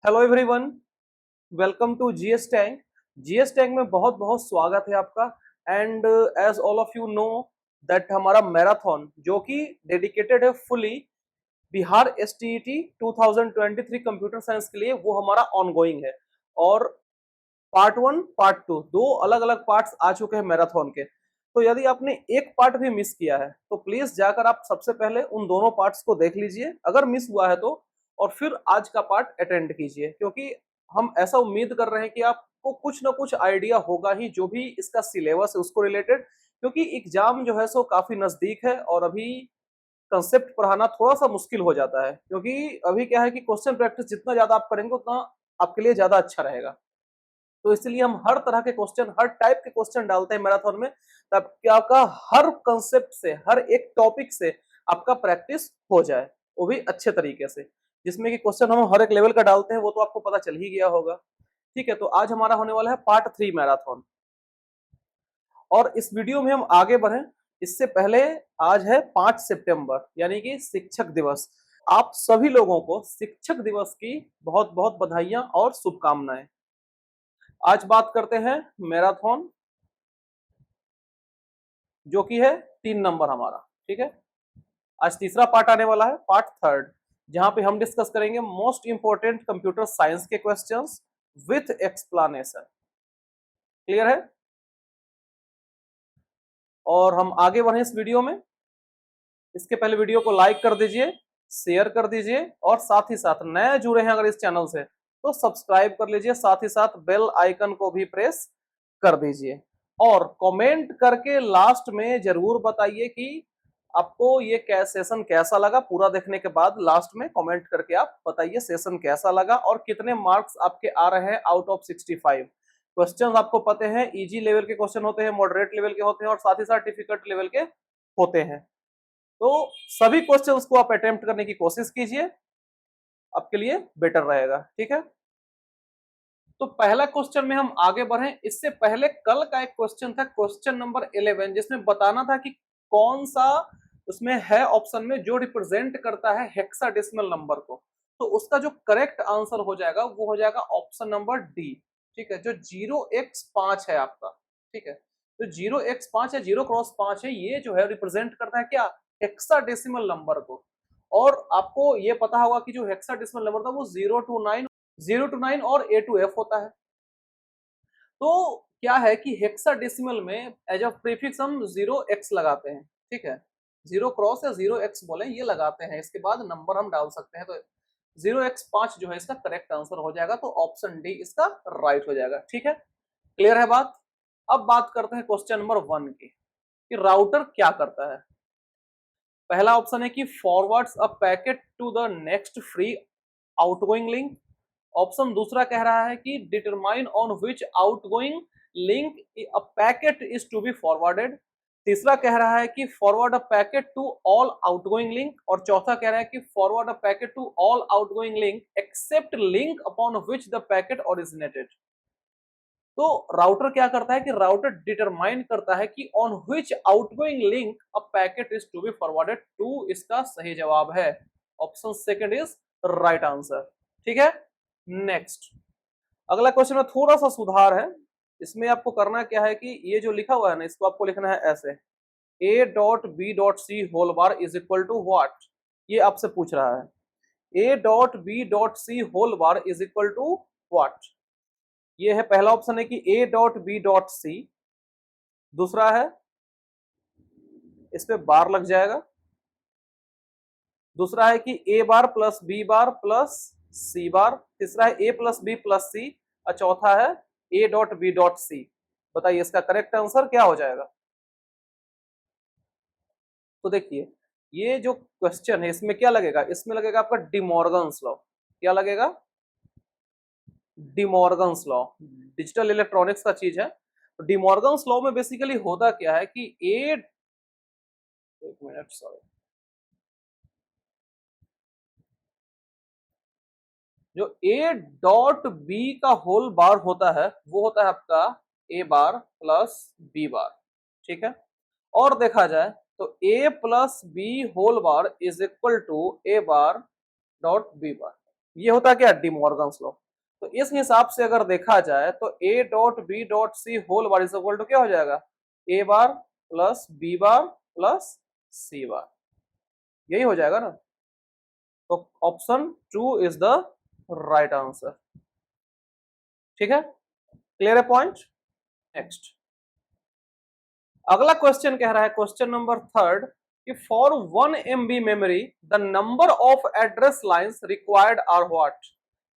Hello everyone, welcome to GS tank. GS tank में बहुत बहुत स्वागत है आपका। And as all of you know that हमारा मैराथन जो कि डेडिकेटेड है fully Bihar STET 2023 computer science के लिए, वो हमारा ऑनगोइंग है। और पार्ट वन पार्ट टू दो अलग अलग पार्ट्स आ चुके हैं मैराथन के। तो यदि आपने एक पार्ट भी मिस किया है तो प्लीज जाकर आप सबसे पहले उन दोनों पार्ट्स को देख लीजिए, अगर मिस हुआ है तो, और फिर आज का पार्ट अटेंड कीजिए, क्योंकि हम ऐसा उम्मीद कर रहे हैं कि आपको कुछ ना कुछ आइडिया होगा ही जो भी इसका सिलेबस है उसको रिलेटेड, क्योंकि एग्जाम जो है सो काफी नजदीक है और अभी कंसेप्ट पढ़ाना थोड़ा सा मुश्किल हो जाता है, क्योंकि अभी क्या है कि क्वेश्चन प्रैक्टिस जितना ज्यादा आप करेंगे उतना आपके लिए ज्यादा अच्छा रहेगा। तो इसलिए हम हर तरह के क्वेश्चन, हर टाइप के क्वेश्चन डालते हैं मैराथन में, तब कि आपका हर कंसेप्ट से, हर एक टॉपिक से आपका प्रैक्टिस हो जाए, वो भी अच्छे तरीके से। जिसमें कि क्वेश्चन हम हर एक लेवल का डालते हैं वो तो आपको पता चल ही गया होगा। ठीक है, तो आज हमारा होने वाला है पार्ट 3 मैराथन। और इस वीडियो में हम आगे बढ़े इससे पहले, आज है 5 सितंबर यानी कि शिक्षक दिवस। आप सभी लोगों को शिक्षक दिवस की बहुत बहुत बधाइयां और शुभकामनाएं। आज बात करते हैं मैराथन, जो कि है 3 नंबर हमारा। ठीक है, आज तीसरा पार्ट आने वाला है, पार्ट थर्ड, जहां पे हम डिस्कस करेंगे मोस्ट इंपोर्टेंट कंप्यूटर साइंस के क्वेश्चंस विथ एक्सप्लेनेशन। क्लियर है? और हम आगे बढ़े इस वीडियो में, इसके पहले वीडियो को लाइक कर दीजिए, शेयर कर दीजिए, और साथ ही साथ नए जुड़े हैं अगर इस चैनल से तो सब्सक्राइब कर लीजिए, साथ ही साथ बेल आइकन को भी प्रेस कर दीजिए। और कमेंट करके लास्ट में जरूर बताइए कि आपको ये सेशन कैसा लगा। पूरा देखने के बाद लास्ट में कमेंट करके आप बताइए सेशन कैसा लगा और कितने मार्क्स आपके आ रहे हैं आउट ऑफ 65 क्वेश्चंस। आपको पता है इजी लेवल के क्वेश्चन होते हैं, मॉडरेट लेवल के होते हैं, और साथ ही साथ डिफिकल्ट लेवल के होते हैं। तो सभी क्वेश्चंस को आप अटेम्प्ट करने की कोशिश कीजिए, आपके लिए बेटर रहेगा। ठीक है, तो पहला क्वेश्चन में हम आगे बढ़े इससे पहले कल का एक क्वेश्चन था, क्वेश्चन नंबर 11, जिसमें बताना था कि कौन सा उसमें है ऑप्शन में जो रिप्रेजेंट करता है हेक्साडेसिमल नंबर को। तो उसका जो करेक्ट आंसर हो जाएगा वो हो जाएगा ऑप्शन नंबर डी। ठीक है, जो 0x5 है आपका। ठीक है, तो 0x5 है, 0x5 है, ये जो है रिप्रेजेंट करता है क्या, हेक्साडेसिमल नंबर को। और आपको ये पता होगा कि जो हेक्साडेसिमल नंबर था वो 0 to 9 और A to F होता है। तो क्या है कि हेक्साडेसिमल में एज अ प्रीफिक्स हम 0x लगाते हैं। ठीक है, 0 क्रॉस या 0x बोले ये लगाते हैं, इसके बाद नंबर हम डाल सकते हैं। तो 0x5 जो है इसका करेक्ट आंसर हो जाएगा, तो ऑप्शन डी इसका राइट हो जाएगा। ठीक है, क्लियर है बात? अब बात करते हैं क्वेश्चन नंबर 1 की, कि राउटर क्या करता है। पहला ऑप्शन है कि forwards a packet to the next free outgoing link. Option दूसरा कह रहा है कि determine on which outgoing link a packet is to be forwarded. तीसरा कह रहा है कि forward a packet to all outgoing link. और चौथा कह रहा है कि forward a packet to all outgoing link except link upon which the packet originated. तो राउटर क्या करता है कि राउटर डिटरमाइन करता है कि on which outgoing link a packet is to be forwarded to, इसका सही जवाब है option second is right answer. ठीक है, नेक्स्ट अगला क्वेश्चन में थोड़ा सा सुधार है। इसमें आपको करना क्या है कि ये जो लिखा हुआ है ना, इसको आपको लिखना है ऐसे, a dot B dot C whole bar is equal to what. ये आपसे पूछ रहा है a dot B dot C whole bar is equal to what. ये है पहला ऑप्शन है कि a dot B dot C. दूसरा है, इस पे बार लग जाएगा। दूसरा है कि a bar plus B bar plus C bar. तीसरा है a plus B plus C. और चौथा है a dot B dot C. बताइए इसका करेक्ट आंसर क्या हो जाएगा। तो देखिए, ये जो क्वेश्चन है इसमें क्या लगेगा, इसमें लगेगा आपका डिमॉर्गन्स लॉ। क्या लगेगा? डिमॉर्गन्स लॉ, डिजिटल इलेक्ट्रॉनिक्स का चीज है। तो डिमॉर्गन्स लॉ में बेसिकली होता क्या है कि एक मिनट सॉरी, जो a डॉट बी का होल बार होता है वो होता है आपका a bar plus B bar. ठीक है, और देखा जाए तो a plus B whole bar is equal to a bar dot B bar. ये होता है क्या, डी मॉर्गन्स लॉ। तो इस हिसाब से अगर देखा जाए तो A dot B dot C whole bar is equal to क्या हो जाएगा, A bar plus B bar plus C bar, यही हो जाएगा ना। तो option 2 is the right answer. ठीक है, क्लियर है पॉइंट। नेक्स्ट अगला क्वेश्चन कह रहा है, क्वेश्चन नंबर 3 कि for 1 MB memory the number of address lines required are what.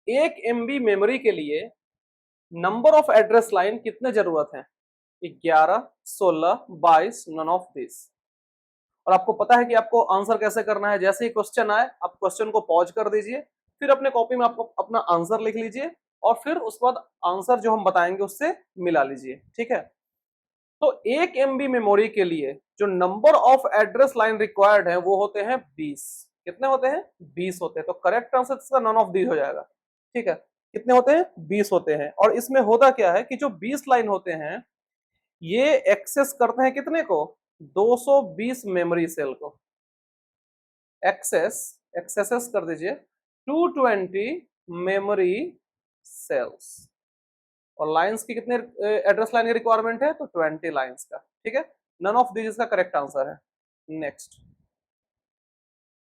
1 MB memory के लिए नंबर ऑफ एड्रेस लाइन कितने जरूरत है, 11, 16, 22, नन ऑफ दिस। और आपको पता है कि आपको आंसर कैसे करना है, जैसे ही क्वेश्चन आए आप क्वेश्चन को पॉज कर दीजिए, फिर अपने कॉपी में आपको अपना आंसर लिख लीजिए और फिर उसके बाद आंसर जो हम बताएंगे उससे मिला लीजिए। ठीक है, तो 1 MB मेमोरी के लिए जो number of address line required है वो होते हैं 20। कितने होते हैं, 20 होते हैं। तो करेक्ट आंसर इसका नन ऑफ दीज हो जाएगा। ठीक है, कितने होते हैं, 20 होते हैं। और इसमें होता क्या है कि जो 20 लाइन होते हैं ये एक्सेस करते हैं कितने को, 220 मेमोरी सेल को। एक्सेस कर दीजिए 220 मेमोरी सेल्स। और लाइंस की कितने एड्रेस लाइन की रिक्वायरमेंट है, तो 20 लाइंस का। ठीक है, नन ऑफ दिस इसका करेक्ट आंसर है। नेक्स्ट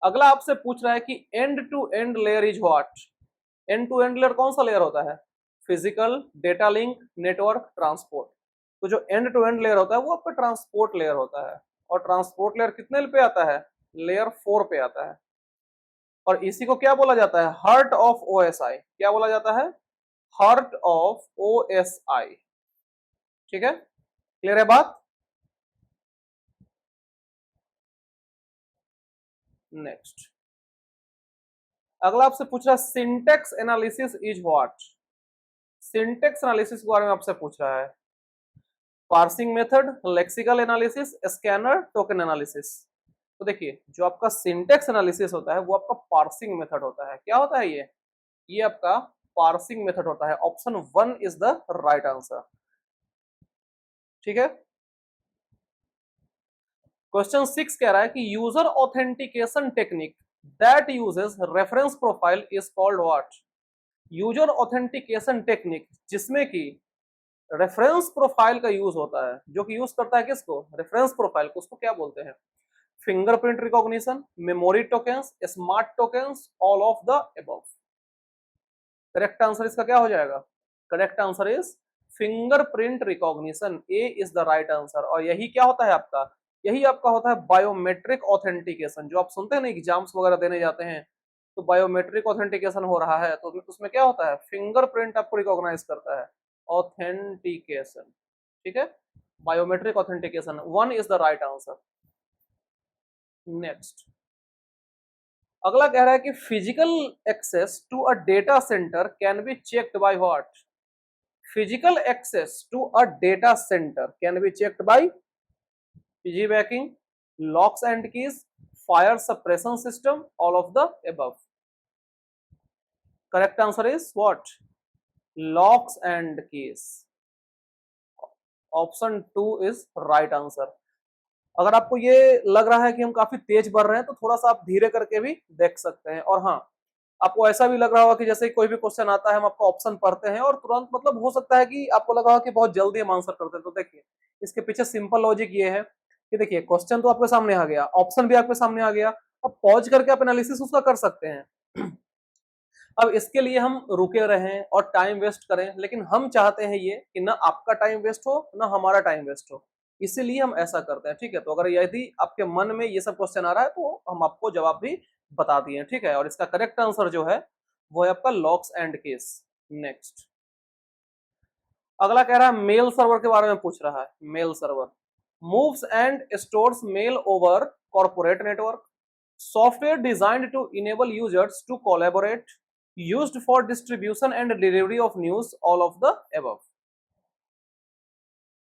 अगला आपसे पूछ रहा है कि end to end layer is what. End to end layer कौन सा लेयर होता है, physical, data link, network, transport. तो जो एंड टू एंड लेयर होता है वो आपका ट्रांसपोर्ट लेयर होता है। और ट्रांसपोर्ट लेयर कितने पे आता है, लेयर 4 पे आता है। और इसी को क्या बोला जाता है, हार्ट ऑफ ओएसआई। क्या बोला जाता है, हार्ट ऑफ ओएसआई। ठीक है, क्लियर है बात। नेक्स्ट अगला आपसे पूछ रहा है syntax analysis is what. Syntax analysis के बारे में आपसे पूछ रहा है, parsing method, lexical analysis, scanner, token analysis. तो देखिए जो आपका सिंटेक्स एनालिसिस होता है वो आपका पार्सिंग मेथड होता है। क्या होता है ये आपका पार्सिंग मेथड होता है। Option 1 is the right answer. ठीक है, क्वेश्चन 6 कह रहा है कि user authentication technique that uses reference profile is called what. User authentication technique जिसमें कि रेफरेंस प्रोफाइल का यूज होता है, जो कि यूज करता है किसको, रेफरेंस प्रोफाइल को, उसको क्या बोलते हैं, fingerprint recognition, memory tokens, smart tokens, all of the above. Correct answer इसका क्या हो जाएगा, correct answer is fingerprint recognition. A is the right answer. और यही क्या होता है आपका, यही आपका होता है बायोमेट्रिक ऑथेंटिकेशन। जो आप सुनते हैं ना एग्जाम्स वगैरह देने जाते हैं तो बायोमेट्रिक ऑथेंटिकेशन हो रहा है, तो उसमें क्या होता है, फिंगरप्रिंट आपको रिकॉग्नाइज करता है, ऑथेंटिकेशन। ठीक है, biometric authentication 1 is the right answer. Next अगला कह रहा है कि physical access to a data center can be checked by what. Physical access to a data center can be checked by piggybacking, locks and keys, fire suppression system, all of the above. Correct answer is what, locks and keys. Option 2 is right answer. अगर आपको ये लग रहा है कि हम काफी तेज बढ़ रहे हैं तो थोड़ा सा आप धीरे करके भी देख सकते हैं। और हाँ, आपको ऐसा भी लग रहा होगा कि जैसे कोई भी क्वेश्चन आता है हम आपको ऑप्शन पढ़ते हैं और तुरंत, मतलब हो सकता है कि आपको लगा हो कि बहुत जल्दी हम आंसर करते हैं। तो देखिए इसके पीछे सिंपल लॉजिक ये है कि देखिए क्वेश्चन तो आपके सामने आ गया, ऑप्शन भी आपके सामने आ गया, अब पॉज करके आप एनालिसिस उसका कर सकते हैं। अब इसके लिए हम रुके रहें और टाइम वेस्ट करें, लेकिन हम चाहते हैं ये कि ना आपका टाइम वेस्ट हो ना हमारा टाइम वेस्ट हो, इसीलिए हम ऐसा करते हैं। ठीक है, तो अगर यदि आपके मन में ये सब क्वेश्चन आ रहा है तो हम आपको जवाब भी बता दिए। ठीक है, और इसका करेक्ट आंसर जो है वो है आपका लॉक्स एंड केस। नेक्स्ट अगला कह रहा है मेल सर्वर के बारे में पूछ रहा है। Mail server moves and stores mail over corporate network, software designed to enable users to collaborate, used for distribution and delivery of news, all of the above।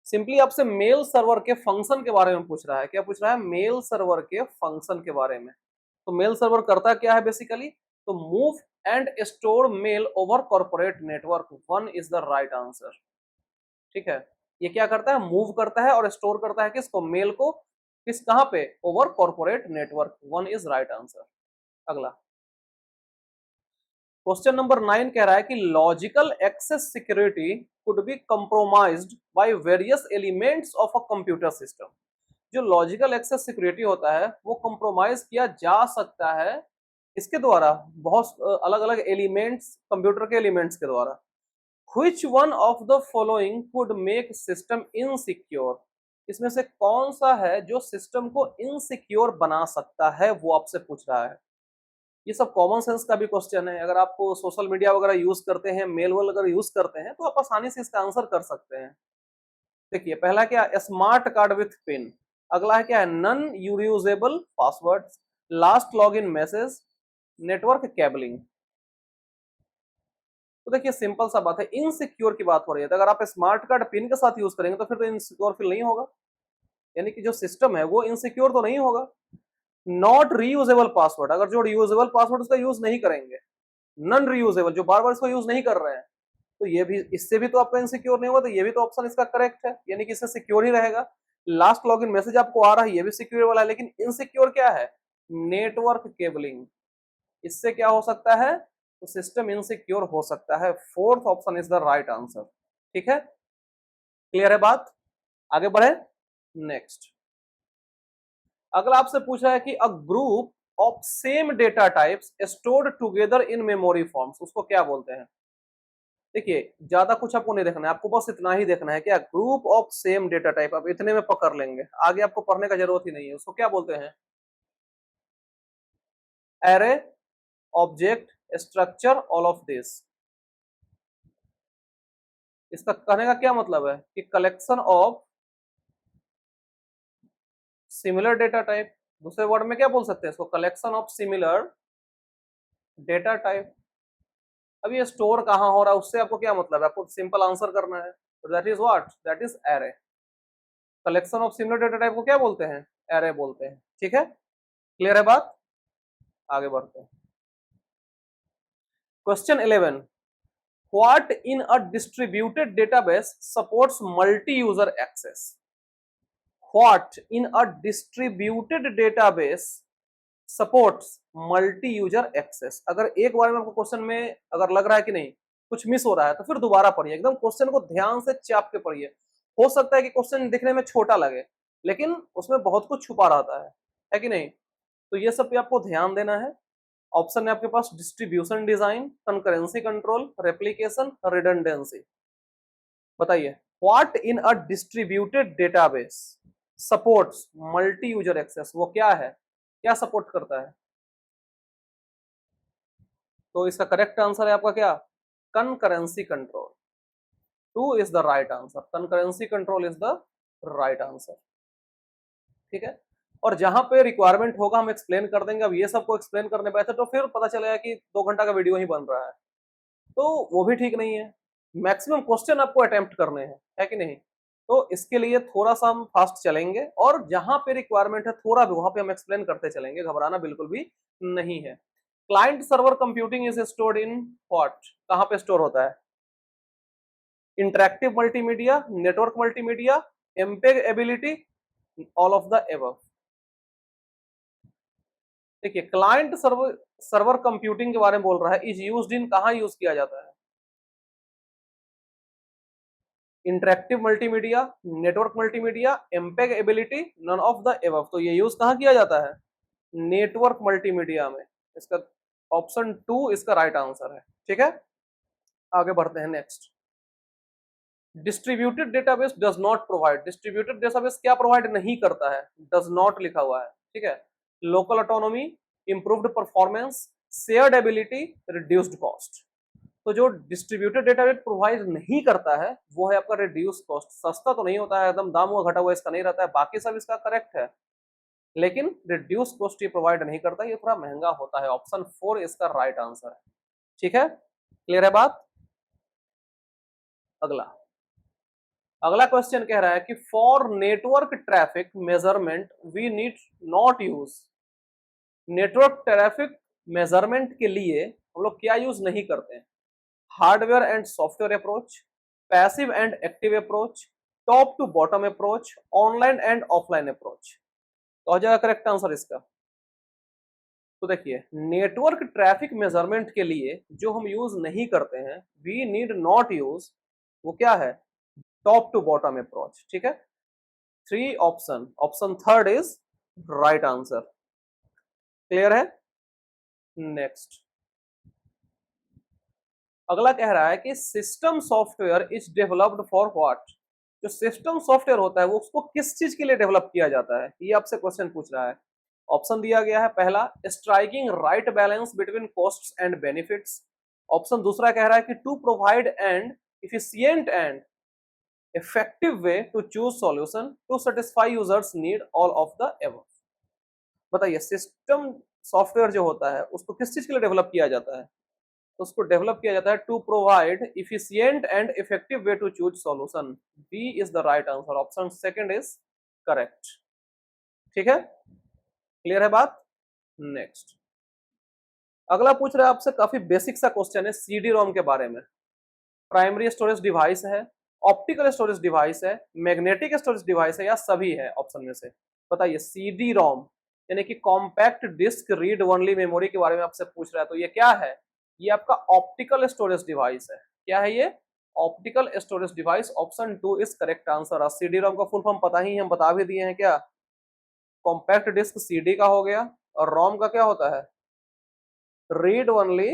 Simply आपसे मेल सर्वर के function के बारे में पूछ रहा है। क्या पूछ रहा है, मेल सर्वर के फंक्शन के बारे में। तो मेल सर्वर करता क्या है बेसिकली, तो move and store mail over corporate network, 1 is the right answer. ठीक है, ये क्या करता है, मूव करता है और स्टोर करता है किसको, मेल को, किस कहां पे, over corporate network, 1 is right answer. अगला क्वेश्चन नंबर 9 कह रहा है कि logical access security could be compromised by various elements of a computer system. जो लॉजिकल एक्सेस सिक्योरिटी होता है वो कंप्रोमाइज किया जा सकता है इसके द्वारा, बहुत अलग अलग एलिमेंट्स, कंप्यूटर के एलिमेंट्स के द्वारा। Which one of the following could make system insecure? इसमें से कौन सा है जो सिस्टम को इनसिक्योर बना सकता है, वो आपसे पूछ रहा है। ये सब कॉमन सेंस का भी क्वेश्चन है। अगर आप सोशल मीडिया वगैरह यूज करते हैं, मेल वगैरह अगर यूज करते हैं, तो आप आसानी से इसका आंसर कर सकते हैं। देखिए, पहला क्या है, स्मार्ट कार्ड विथ पिन। अगला है क्या है, non reusable password, last log in message, network cabling. तो देखिए सिंपल सा बात है, इनसिक्योर की बात हो रही है, तो अगर आप स्मार्ट कार्ड पिन के साथ यूज करेंगे तो फिर तो इनसिक्योर फील नहीं होगा, यानी कि जो सिस्टम है वो इनसिक्योर तो नहीं होगा। नॉट रीयूजेबल पासवर्ड, अगर जो रीयूजेबल पासवर्ड उसका यूज नहीं करेंगे, नन रीयूजेबल जो बार बार इसको यूज नहीं कर रहे हैं, तो ये भी, इससे भी तो आपका इनसिक्योर नहीं होगा, तो ये भी तो ऑप्शन इसका करेक्ट है, यानी कि इससे सिक्योर ही रहेगा। लास्ट लॉगिन मैसेज आपको आ रहा है, ये भी सिक्योर वाला है, लेकिन इनसिक्योर क्या है, नेटवर्क केबलिंग। इससे क्या हो सकता है, तो सिस्टम इनसिक्योर हो सकता है। Fourth option is the right answer. ठीक है, क्लियर है बात, आगे बढ़े नेक्स्ट। अगला आपसे पूछ रहा है कि a group of same data types stored together in memory forms, उसको क्या बोलते हैं। देखिए, ज्यादा कुछ आपको नहीं देखना है, आपको बस इतना ही देखना है, क्या group of same data type, आप इतने में पकड़ लेंगे, आगे आपको पढ़ने का जरूरत ही नहीं है। उसको क्या बोलते हैं, array, object, structure, all of this. इसका कहने का क्या मतलब है कि collection of similar data type, दूसरे वर्ड में क्या बोल सकते हैं इसको, collection of similar data type. अब ये स्टोर कहां हो रहा है उससे आपको क्या मतलब है, आपको सिंपल आंसर करना है, तो that is what, that is array. Collection of similar data type को क्या बोलते हैं, एरे बोलते हैं। ठीक है, क्लियर है बात, आगे बढ़ते हैं। Question 11, what in a distributed database supports multi user access. What in a distributed database supports multi user access. अगर एक बार में आपको क्वेश्चन में अगर लग रहा है कि नहीं कुछ मिस हो रहा है, तो फिर दोबारा पढ़िए, एकदम क्वेश्चन को ध्यान से चाप के पढ़िए। हो सकता है कि क्वेश्चन दिखने में छोटा लगे, लेकिन उसमें बहुत कुछ छुपा रहता है कि नहीं। तो ये सब पे आपको ध्यान देना है। ऑप्शन है आपके पास distribution design, concurrency control, replication, redundancy. बताइए, what in a distributed database supports multi user access, वो क्या है, क्या सपोर्ट करता है। तो इसका करेक्ट आंसर है आपका क्या, concurrency control. Two is the right answer, concurrency control is the right answer. ठीक है, और जहां पे रिक्वायरमेंट होगा हम एक्सप्लेन कर देंगे। अब ये सबको एक्सप्लेन करने बैठे तो फिर पता चलेगा कि 2 घंटा का वीडियो ही बन रहा है, तो वो भी ठीक नहीं है। मैक्सिमम क्वेश्चन आपको अटेम्प्ट करने हैं, है कि नहीं। तो इसके लिए थोड़ा सा हम फास्ट चलेंगे, और जहां पे रिक्वायरमेंट है थोड़ा भी वहां पे हम एक्सप्लेन करते चलेंगे, घबराना बिल्कुल भी नहीं है। Client server computing is stored in what, कहां पे स्टोर होता है, interactive multimedia, network multimedia, MPEG ability, all of the above. देखिए, क्लाइंट सर्वर सर्वर कंप्यूटिंग के बारे में बोल रहा है, इज यूज्ड इन, कहां यूज किया जाता है, interactive multimedia, network multimedia, MPEG ability, none of the above. तो ये यूज कहां किया जाता है, नेटवर्क मल्टीमीडिया में। इसका ऑप्शन 2 इसका राइट आंसर है। ठीक है, आगे बढ़ते हैं next. Distributed database does not provide, distributed database क्या प्रोवाइड नहीं करता है, डज नॉट लिखा हुआ है। ठीक है, local autonomy, improved performance, shared ability, reduced cost. तो जो डिस्ट्रीब्यूटेड डेटाबेस प्रोवाइड नहीं करता है वो है आपका रिड्यूस कॉस्ट। सस्ता तो नहीं होता है, एकदम दाम हुआ घटा हुआ इसका नहीं रहता है, बाकी सब इसका करेक्ट है, लेकिन रिड्यूस कॉस्ट ये प्रोवाइड नहीं करता, ये थोड़ा महंगा होता है। ऑप्शन 4 इसका राइट आंसर है। ठीक है, क्लियर है बात, अगला। अगला क्वेश्चन कह रहा है कि for network traffic measurement we need not use, network traffic measurement के लिए हम लोग क्या यूज नहीं करते हैं, hardware and software approach, passive and active approach, top to bottom approach, online and offline approach. तो हो जाएगा करेक्ट आंसर इसका। तो देखिए नेटवर्क ट्रैफिक मेजरमेंट के लिए जो हम यूज नहीं करते हैं, वी नीड नॉट यूज, वो क्या है, टॉप टू बॉटम अप्रोच। ठीक है, three option, option third is right answer. Clear है? नेक्स्ट अगला कह रहा है कि system software is developed for what. जो सिस्टम सॉफ्टवेयर होता है वो उसको किस चीज के लिए डेवलप किया जाता है, ये आपसे क्वेश्चन पूछ रहा है। ऑप्शन दिया गया है, पहला striking right balance between costs and benefits. Option दूसरा कह रहा है कि to provide and efficient and effective way to choose solution to satisfy users need, all of the above. बताइए सिस्टम सॉफ्टवेयर जो होता है उसको किस चीज के लिए डेवलप किया जाता है, तो उसको डेवलप किया जाता है to provide efficient and effective way to choose solution. B is the right answer, option second is correct. ठीक है, क्लियर है बात? नेक्स्ट अगला पूछ रहा है आपसे, काफी बेसिक सा क्वेश्चन है सीडी रोम के बारे में। प्राइमरी स्टोरेज डिवाइस है, ऑप्टिकल स्टोरेज डिवाइस है, मैग्नेटिक स्टोरेज डिवाइस है, या सभी है ऑप्शन में से। बताइए सीडी रोम यानी कि compact disc read only memory के बारे में आपसे पूछ रहा है, तो ये क्या है, ये आपका ऑप्टिकल स्टोरेज डिवाइस है। क्या है ये? Optical storage device. Option two is correct answer. CD ROM का फुल फॉर्म पता ही, हम बता भी दिए हैं क्या, कॉम्पैक्ट डिस्क सीडी का हो गया, और रोम का क्या होता है, रीड ओनली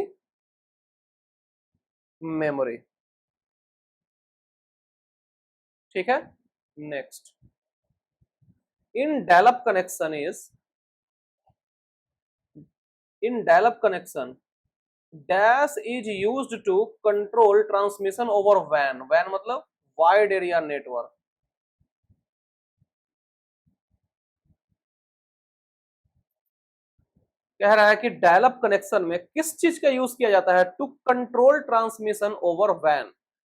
मेमोरी। ठीक है, next in dial-up connection is, in dial-up connection dash is used to control transmission over WAN। WAN मतलब वाइड एरिया नेटवर्क। कह रहा है कि डायल-अप कनेक्शन में किस चीज का यूज किया जाता है, to control transmission over WAN।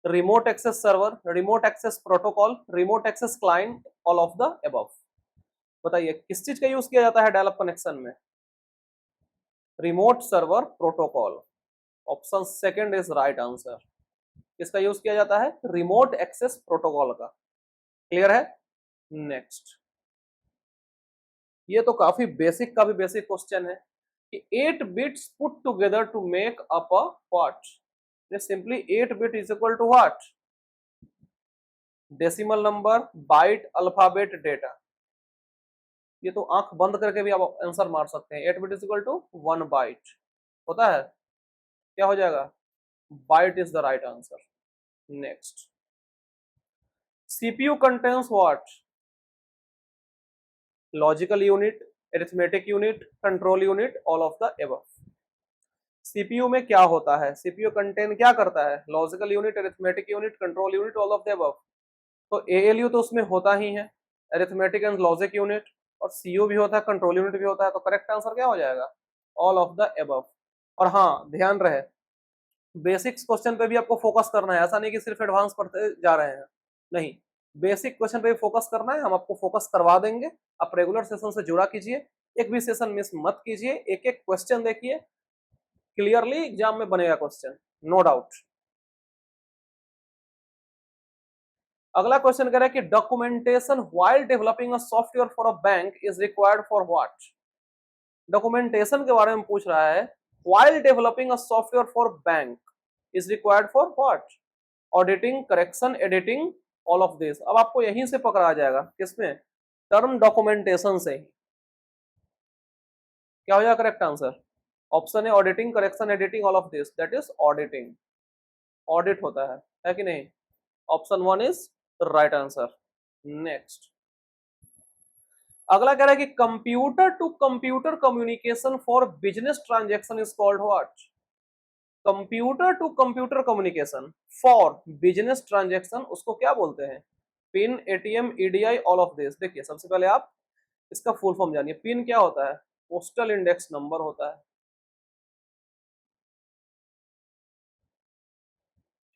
Remote access server, remote access protocol, remote access client, all of the above. बताइए किस चीज का यूज किया जाता है डायल-अप कनेक्शन में, remote server protocol. Option second is right answer. किसका यूज किया जाता है, रिमोट एक्सेस प्रोटोकॉल का। क्लियर है? नेक्स्ट ये तो काफी बेसिक का भी बेसिक क्वेश्चन है कि 8 bits put together to make up a what. Simply 8 bit is equal to what, decimal number, byte, alphabet, data. ये तो आंख बंद करके भी आप आंसर मार सकते हैं। 8 bit is equal to 1 byte होता है, क्या हो जाएगा, byte is the right answer. Next CPU contains what, logical unit, arithmetic unit, control unit, all of the above. CPU में क्या होता है, सीपीयू कंटेन क्या करता है, logical unit, arithmetic unit, control unit, all of the above. तो ALU तो उसमें होता ही है, अरिथमेटिक एंड लॉजिक यूनिट, और सीयू भी होता है, कंट्रोल यूनिट भी होता है। तो करेक्ट आंसर क्या हो जाएगा, ऑल ऑफ द एबव। और हाँ ध्यान रहे बेसिक्स क्वेश्चन पे भी आपको फोकस करना है, ऐसा नहीं कि सिर्फ एडवांस पढ़ते जा रहे हैं, नहीं, बेसिक क्वेश्चन पे भी फोकस करना है, हम आपको फोकस करवा देंगे। आप रेगुलर सेशन से जुड़ा कीजिए, एक भी सेशन मिस मत कीजिए, एक एक क्वेश्चन देखिए, क्लियरली एग्जाम में बनेगा क्वेश्चन, नो डाउट। अगला क्वेश्चन कह रहा है कि documentation while developing a software for a bank is required for what. Documentation के बारे में पूछ रहा है, while developing a software for bank is required for what, auditing, correction, editing, all of this. अब आपको यहीं से पकड़ा जाएगा, किसमें, टर्म डॉक्यूमेंटेशन से। क्या हो जाएगा करेक्ट आंसर, ऑप्शन है auditing, correction, editing, all of this, that is auditing. Audit होता है कि नहीं? Option one is right answer. Next अगला कह रहा है कि computer to computer communication for business transaction is called what. Computer to computer communication for business transaction उसको क्या बोलते हैं, PIN, ATM, EDI, all of this. देखिए सबसे पहले आप इसका फुल फॉर्म जानिए। पिन क्या होता है, पोस्टल इंडेक्स नंबर होता है,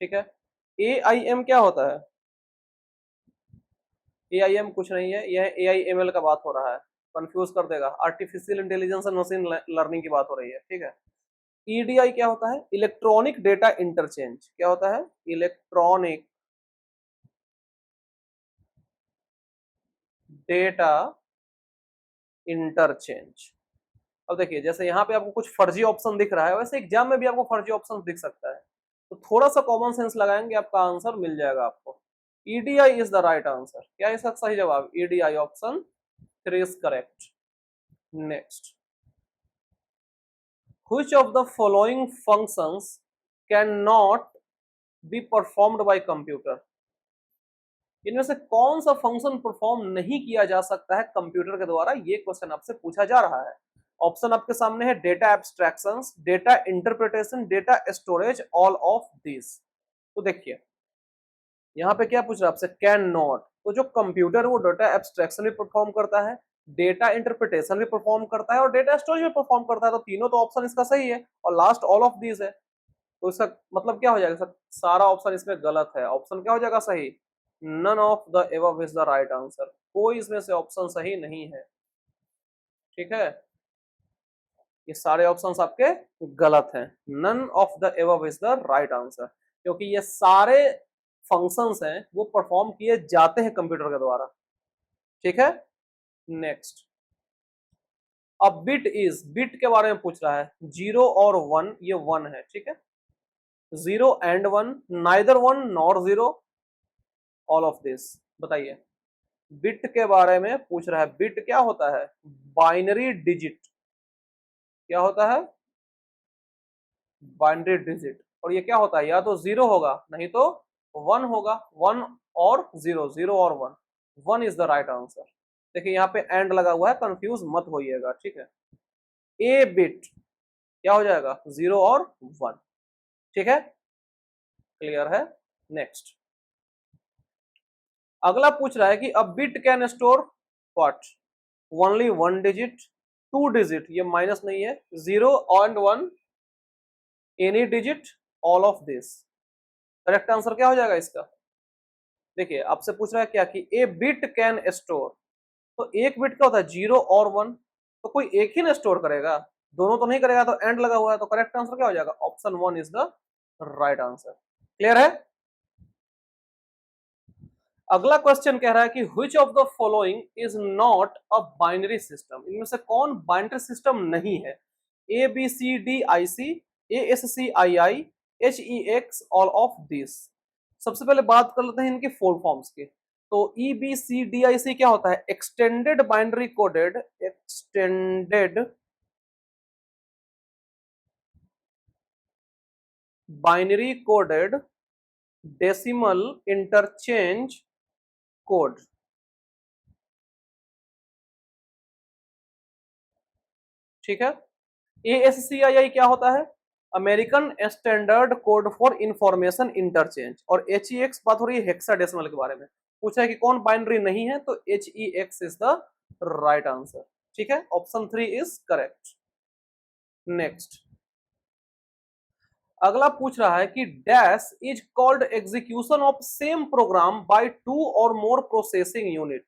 ठीक है। एआईएम क्या होता है, एआईएम कुछ नहीं है, यह एआईएमएल का बात हो रहा है, कंफ्यूज कर देगा, artificial intelligence and machine learning की बात हो रही है, ठीक है। ईडीआई क्या होता है, इलेक्ट्रॉनिक डेटा इंटरचेंज। क्या होता है, इलेक्ट्रॉनिक डेटा इंटरचेंज। अब देखिए जैसे यहाँ पे आपको कुछ फर्जी ऑप्शन दिख रहा है, वैसे एग्जाम में भी आपको फर्जी ऑप्शन दिख सकता है, तो थोड़ा सा कॉमन सेंस लगाएंगे आपका आंसर मिल जाएगा आपको। EDI is the right answer. क्या है इसका सही जवाब? EDI, option 3 is correct. Next, which of the following functions can not be performed by computer? इनमें से कौन सा फंक्शन परफॉर्म नहीं किया जा सकता है कंप्यूटर के द्वारा? ये क्वेश्चन आपसे पूछा जा रहा है। ऑप्शन आपके सामने है data abstractions, data interpretation, data storage, all of this. तो देखिए यहाँ पे क्या पूछ रहा है आपसे, कैन नॉट। तो जो कंप्यूटर वो डेटा एब्स्ट्रैक्शन भी परफॉर्म करता है, डेटा इंटरप्रिटेशन भी परफॉर्म करता है और डेटा स्टोरेज भी परफॉर्म करता है, तो तीनों तो ऑप्शन इसका सही है और लास्ट ऑल ऑफ दिस है। तो इसका मतलब क्या हो जाएगा सर? सारा ऑप्शन इसमें गलत है। ऑप्शन क्या हो जाएगा सही? None of the above is the right answer. कोई इसमें से ऑप्शन सही नहीं है। ठीक है, ये सारे ऑप्शंस आपके गलत हैं। None of the above is the right answer, क्योंकि ये सारे फंक्शंस हैं वो परफॉर्म किए जाते हैं कंप्यूटर के द्वारा। ठीक है, नेक्स्ट, अब बिट इज, बिट के बारे में पूछ रहा है। 0 और 1, ये 1 है। ठीक है, 0 and 1, neither 1 nor 0, all of this. बताइए, बिट के बारे में पूछ रहा है। बिट क्या होता है? Binary digit. क्या होता है? Binary digit. और ये क्या होता है? या तो 0 होगा, नहीं तो 1 होगा। 1 और 0, 0 और 1, 1 इज द राइट आंसर। देखिए यहाँ पे एंड लगा हुआ है, कंफ्यूज मत होइएगा। ठीक है, ए बिट क्या हो जाएगा? 0 और 1। ठीक है, क्लियर है। नेक्स्ट, अगला पूछ रहा है कि a bit can store what? Only 1 digit, 2 digit, ये माइनस नहीं है, 0 and 1, any digit, all of this. Correct answer क्या हो जाएगा इसका? देखिए आपसे पूछ रहा है क्या कि ए बिट कैन स्टोर, तो एक बिट का होता है 0 और 1, तो कोई एक ही ना स्टोर करेगा, दोनों तो नहीं करेगा, तो एंड लगा हुआ है, तो करेक्ट आंसर क्या हो जाएगा? Option 1 is the right answer. Clear है। अगला क्वेश्चन कह रहा है कि which of the following is not a binary system? इनमें से कौन बाइनरी सिस्टम नहीं है? A B C D I C, A S C I I, H E X, all of this. सबसे पहले बात कर लेते हैं इनके फुल फॉर्म्स की। तो E B C D I सी क्या होता है? Extended binary coded, extended binary coded decimal interchange code. ठीक है, ASCII क्या होता है? American standard code for information interchange. और HEX बात हो रही है हेक्साडेसिमल के बारे में। पूछा है कि कौन बाइनरी नहीं है, तो HEX is the right answer. ठीक है, ऑप्शन 3 इज करेक्ट। नेक्स्ट, अगला पूछ रहा है कि dash is called execution of same program by 2 और मोर प्रोसेसिंग यूनिट।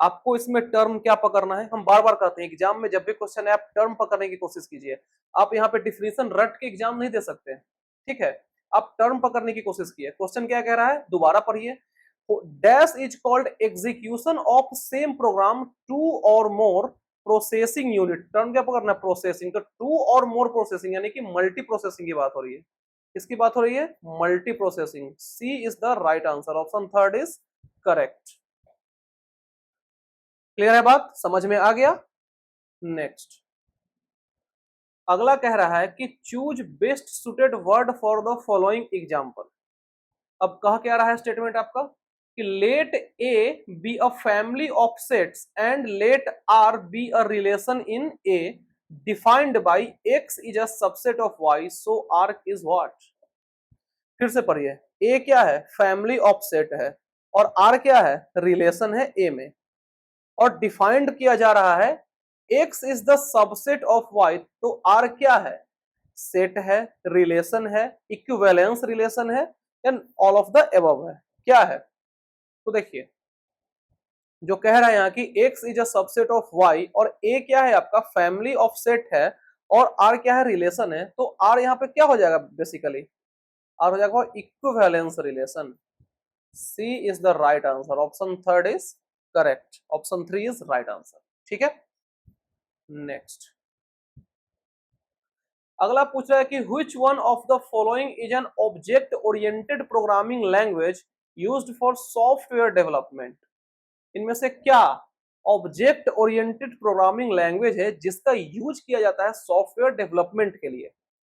आपको इसमें टर्म क्या पकड़ना है? हम बार बार कहते हैं एग्जाम में जब भी क्वेश्चन है आप टर्म पकड़ने की कोशिश कीजिए। आप यहाँ पे डिफिनेशन रट के एग्जाम नहीं दे सकते। ठीक है, आप टर्म पकड़ने की कोशिश कीजिए। क्वेश्चन क्या कह रहा है, दोबारा पढ़िए। Dash is called execution of same programme 2 और मोर प्रोसेसिंग यूनिट। टर्म क्या पकड़ना है? प्रोसेसिंग। तो 2 और मोर प्रोसेसिंग यानी कि मल्टी प्रोसेसिंग की बात हो रही है। किसकी बात हो रही है? Multi processing. C is the right answer, option 3 is correct. Clear है बात? समझ में आ गया। नेक्स्ट, अगला कह रहा है कि choose best suited word for the following example. अब कह क्या रहा है स्टेटमेंट आपका कि let A be a family of sets and let R be a relation in A defined by X is a subset of Y, so R is what? फिर से पढ़िए। ए क्या है? फैमिली ऑफ सेट है, और are क्या है? Relation है ए में, और डिफाइंड किया जा रहा है x is the subset of y। तो r क्या है? सेट है, रिलेशन है, इक्विवेलेंस रिलेशन है, and all of the above है। क्या है? तो देखिए जो कह रहा है यहाँ कि x is a subset of y, और a क्या है आपका? फैमिली ऑफ सेट है, और r क्या है? रिलेशन है। तो r यहाँ पे क्या हो जाएगा? बेसिकली r हो जाएगा equivalence relation. C is the right answer, option 3 is correct, option 3 is right answer. ठीक है, नेक्स्ट, अगला पूछ रहा है कि which one of the following is an object oriented programming language used for software development? इनमें से क्या ऑब्जेक्ट ओरिएंटेड प्रोग्रामिंग लैंग्वेज है जिसका यूज किया जाता है सॉफ्टवेयर डेवलपमेंट के लिए?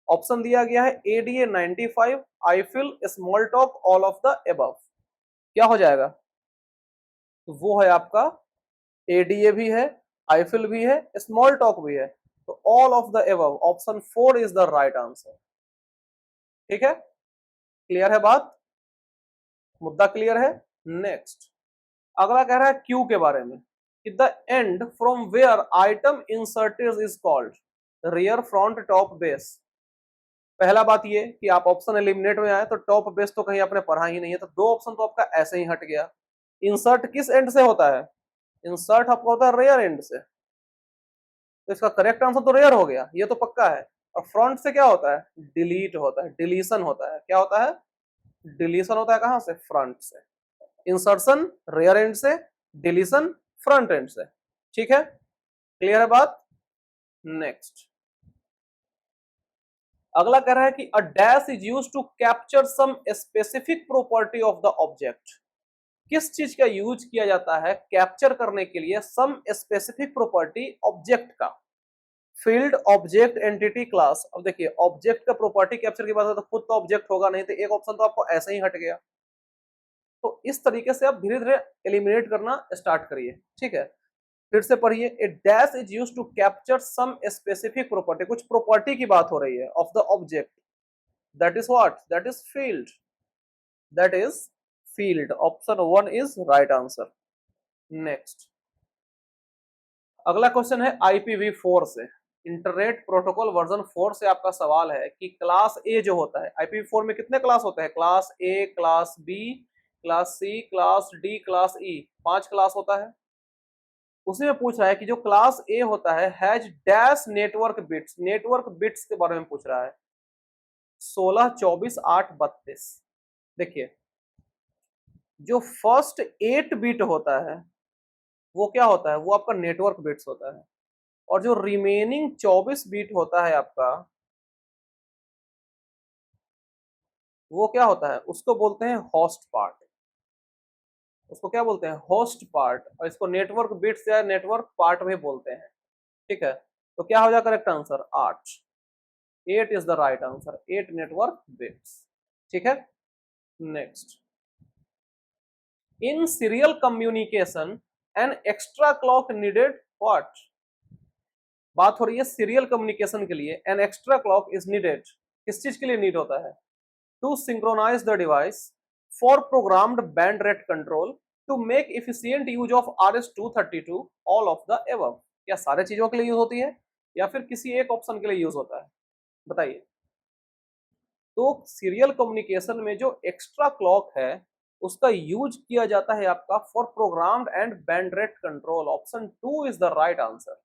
ऑप्शन दिया गया है ADA 95, Eiffel, small talk, all of the above. क्या हो जाएगा? तो वो है आपका ADA भी है, आईफिल भी है, स्मॉल टॉक भी है, तो all of the above, option 4 is the right answer. ठीक है, क्लियर है बात? मुद्दा क्लियर है? नेक्स्ट, अगला कह रहा है क्यू के बारे में कि the end from where item inserted is called rear, front, top, base. पहला बात ये कि आप ऑप्शन एलिमिनेट में आए तो टॉप बेस तो कहीं आपने पढ़ा ही नहीं है, तो दो ऑप्शन तो आपका ऐसे ही हट गया। इंसर्ट किस एंड से होता है? इंसर्ट आपका होता है रेयर एंड से, तो इसका करेक्ट आंसर तो रेयर हो गया, ये तो पक्का है। और फ्रंट से क्या होता है? डिलीट होता है, डिलीशन होता है। क्या होता है? डिलीशन होता है। कहां से? फ्रंट से। इंसर्शन रेयर एंड से, डिलीशन फ्रंट एंड से। ठीक है, क्लियर है बात? नेक्स्ट, अगला कह रहा है कि a dash is used to capture some specific property of the object. किस चीज का यूज किया जाता है कैप्चर करने के लिए सम स्पेसिफिक प्रॉपर्टी ऑब्जेक्ट का? Field, object, entity, class. अब देखिए, ऑब्जेक्ट का प्रॉपर्टी कैप्चर की बात है तो खुद तो ऑब्जेक्ट होगा नहीं, तो एक ऑप्शन तो आपको ऐसे ही हट गया। तो इस तरीके से आप धीरे धीरे एलिमिनेट करना स्टार्ट करिए। ठीक है, फिर से पढ़िए। A dash is used to capture some specific property, कुछ प्रॉपर्टी की बात हो रही है of the object, that is what? That is field, that is field. Option 1 is right answer. Next, अगला क्वेश्चन है IPv4 से, इंटरनेट प्रोटोकॉल वर्जन 4 से आपका सवाल है कि क्लास ए जो होता है, IPv4 में कितने क्लास होते हैं? Class A, class B, class C, class D, class E, 5 class होता है। उसी में पूछ रहा है कि जो क्लास ए होता है has dash network bits, network bits के बारे में पूछ रहा है। 16, 24, 8, 32। देखिए, जो फर्स्ट 8 बिट होता है वो क्या होता है? वो आपका नेटवर्क बिट्स होता है। और जो रिमेनिंग 24 बिट होता है आपका, वो क्या होता है? उसको बोलते हैं होस्ट पार्ट। उसको क्या बोलते हैं? Host part. और इसको नेटवर्क बिट्स या नेटवर्क पार्ट भी बोलते हैं। ठीक है, तो क्या हो जाएगा correct answer? 8। 8 is the right answer, 8 network bits. ठीक है, next, in serial communication an extra clock needed what? बात हो रही है सीरियल कम्युनिकेशन के लिए an extra clock is needed. किस चीज के लिए नीड होता है? To synchronize the device, for programmed band rate control, to make efficient use of RS-232, all of the above. क्या सारे चीजों के लिए यूज होती है या फिर किसी एक ऑप्शन के लिए यूज होता है? बताइए। तो सीरियल कम्युनिकेशन में जो एक्स्ट्रा क्लॉक है उसका यूज किया जाता है आपका for programmed and band rate control. Option 2 is the right answer.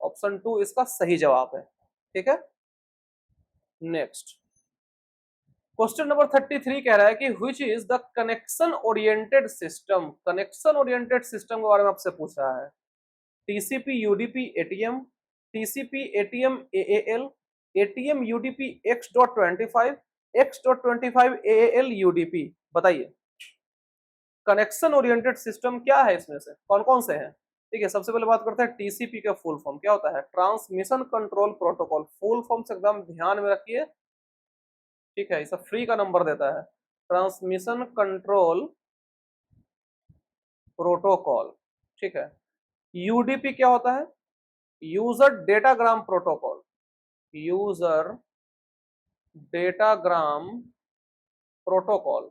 Option 2 इसका सही जवाब है। ठीक है, नेक्स्ट, क्वेश्चन नंबर 33 कह रहा है कि which is the connection oriented system. Connection oriented system के बारे में आपसे पूछ रहा है। TCP UDP ATM, TCP ATM AAL, ATM UDP X.25, X.25 AAL UDP। बताइए, कनेक्शन ओरिएंटेड सिस्टम क्या है? इसमें से कौन कौन से हैं? ठीक है, सबसे पहले बात करते हैं TCP का फुल फॉर्म क्या होता है? Transmission control protocol. Full form से एकदम ध्यान में रखिए। ठीक है, इसे फ्री का नंबर देता है, ट्रांसमिशन कंट्रोल प्रोटोकॉल। ठीक है, UDP क्या होता है? User datagram protocol. User datagram protocol.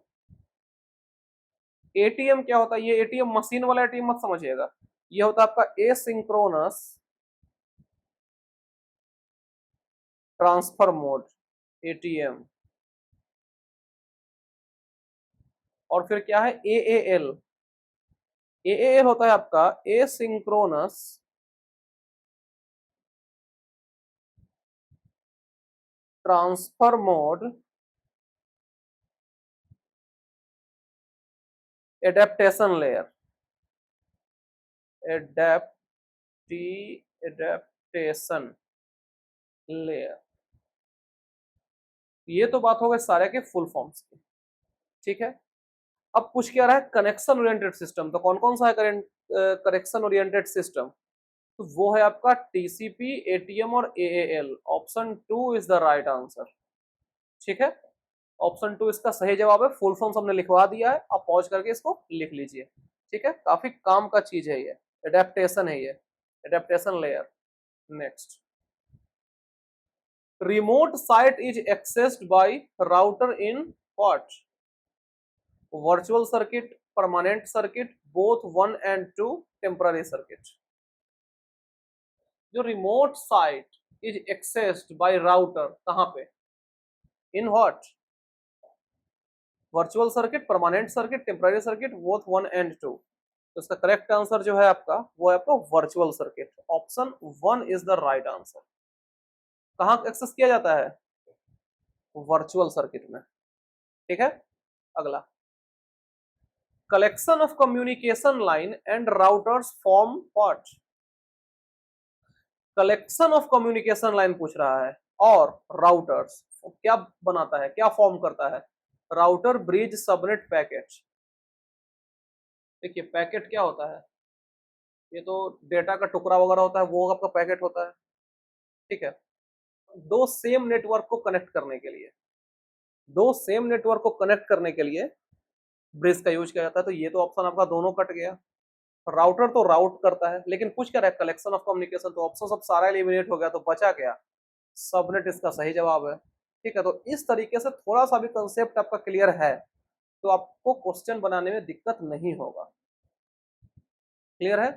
ATM क्या होता है? ये ATM मशीन वाला ATM मत समझिएगा, ये होता है आपका एसिंक्रोनस ट्रांसफर मोड, ATM। और फिर क्या है? AAL। AAL होता है आपका asynchronous transfer mode adaptation layer. Adaptation layer. ये तो बात हो गई सारे के फुल फॉर्म्स की, ठीक है। अब पूछ क्या रहा है कनेक्शन ओरिएंटेड सिस्टम, तो कौन कौन सा है कनेक्शन ओरिएंटेड सिस्टम, तो वो है आपका टीसीपी, एटीएम और AAL. Option 2 is the right answer, ठीक है। ऑप्शन 2 इसका सही जवाब है। फुल फॉर्म हमने लिखवा दिया है, आप पॉज करके इसको लिख लीजिए, ठीक है। काफी काम का चीज है ये, एडेप्टेशन है ये, adaptation layer. Next, remote site is accessed by router in what, virtual circuit, permanent circuit, both 1 and 2, temporary circuit। जो remote site is accessed by router कहाँ पे, in what, virtual circuit, permanent circuit, temporary circuit, both 1 and 2। तो इसका correct answer जो है आपका वो है आपका virtual circuit. Option 1 is the right answer. कहाँ एक्सेस किया जाता है, वर्चुअल सर्किट में, ठीक है। अगला, collection of communication line and routers form what, collection of communication line पूछ रहा है और राउटर्स क्या बनाता है, क्या फॉर्म करता है, राउटर, ब्रिज, सबनेट, पैकेट। देखिए पैकेट क्या होता है, ये तो डेटा का टुकड़ा वगैरह होता है, वो आपका पैकेट होता है, ठीक है। दो सेम नेटवर्क को कनेक्ट करने के लिए, दो सेम नेटवर्क को कनेक्ट करने के लिए ब्रिज का यूज किया जाता है। तो ये तो ऑप्शन आपका दोनों कट गया। राउटर तो राउट करता है, लेकिन पूछ क्या रहा है कलेक्शन ऑफ कम्युनिकेशन, तो ऑप्शन सब सारा एलिमिनेट हो गया, तो बचा क्या, सबनेट इसका सही जवाब है, ठीक है। तो इस तरीके से थोड़ा सा भी कंसेप्ट आपका क्लियर है तो आपको क्वेश्चन बनाने में दिक्कत नहीं होगा, क्लियर है।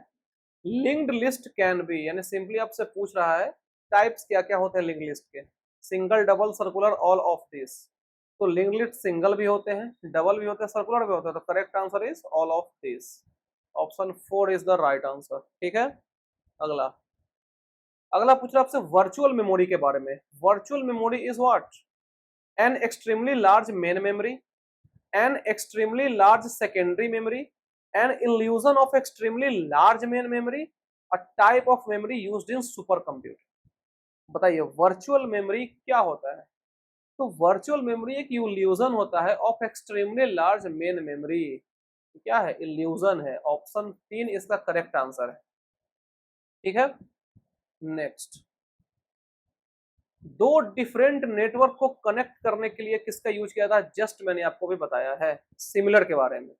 लिंक्ड लिस्ट कैन बी, यानी सिंपली आपसे पूछ रहा है टाइप्स क्या क्या होते हैं लिंक्ड लिस्ट के, single, double, circular, all of this. तो लिंक्ड लिस्ट सिंगल भी होते हैं, डबल भी होते हैं, सर्कुलर भी होते हैं, तो correct answer is all of this. Option 4 is the right answer, ठीक है। अगला, अगला पूछ रहा है आपसे वर्चुअल मेमोरी के बारे में। Virtual memory is what, an extremely large main memory, an extremely large secondary memory, an illusion of extremely large main memory, a type of memory used in super computer. बताइए virtual memory क्या होता है, तो virtual memory एक illusion होता है of extremely large main memory. क्या है, इल्यूजन है। ऑप्शन 3 इसका करेक्ट आंसर है, ठीक है। नेक्स्ट, दो डिफरेंट नेटवर्क को कनेक्ट करने के लिए किसका यूज किया था, जस्ट मैंने आपको भी बताया है सिमिलर के बारे में।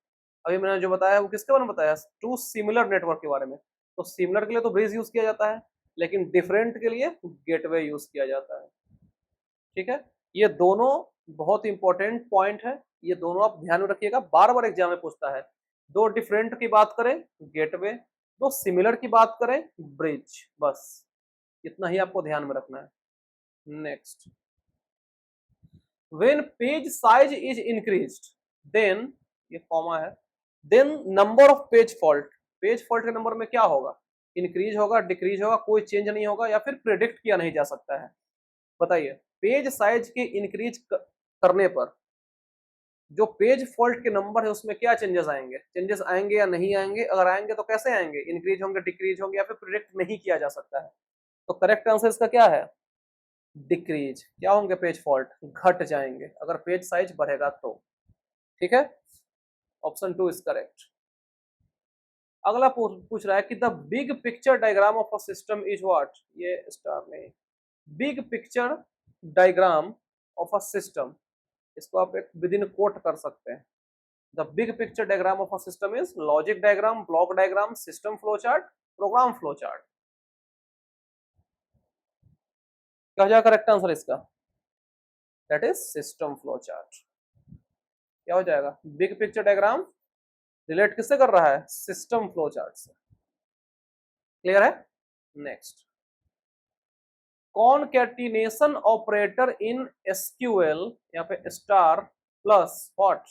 अभी मैंने जो बताया वो किसके बारे में बताया, टू सिमिलर नेटवर्क के बारे में। तो सिमिलर के लिए तो ब्रिज यूज किया जाता है, लेकिन डिफरेंट के लिए गेटवे यूज किया जाता है, ठीक है। ये दोनों बहुत इंपॉर्टेंट पॉइंट है, ये दोनों आप ध्यान में रखिएगा, बार बार एग्जाम में पूछता है। दो डिफरेंट की बात करें गेटवे, दो सिमिलर की बात करें ब्रिज, बस इतना ही आपको ध्यान में रखना है। Next, when page size is increased then, ये कॉमा है, then number of page fault, page fault के नंबर में क्या होगा, इंक्रीज होगा, डिक्रीज होगा, कोई चेंज नहीं होगा, या फिर प्रेडिक्ट किया नहीं जा सकता है। बताइए पेज साइज के इंक्रीज करने पर जो पेज फॉल्ट के नंबर है उसमें क्या चेंजेस आएंगे, चेंजेस आएंगे या नहीं आएंगे, अगर आएंगे तो कैसे आएंगे, इंक्रीज होंगे, डिक्रीज होंगे, या फिर प्रेडिक्ट नहीं किया जा सकता है। तो करेक्ट आंसर इसका क्या है, डिक्रीज। क्या होंगे, पेज फॉल्ट घट जाएंगे अगर पेज साइज बढ़ेगा तो, ठीक है। Option 2 is correct. अगला पूछ रहा है कि the big picture diagram of a system is what, ये स्टार नहीं, big picture diagram of a system, इसको आप एक विद इन कोट कर सकते हैं। The big picture diagram of a system is logic diagram, block diagram, system flow chart, program flow chart. क्या हो जाएगा करेक्ट आंसर इसका, that is system flow chart. क्या हो जाएगा, बिग पिक्चर डायग्राम रिलेट किससे कर रहा है, सिस्टम फ्लो चार्ट से, क्लियर है। Next, concatenation operator in SQL, यहाँ पे स्टार प्लस व्हाट,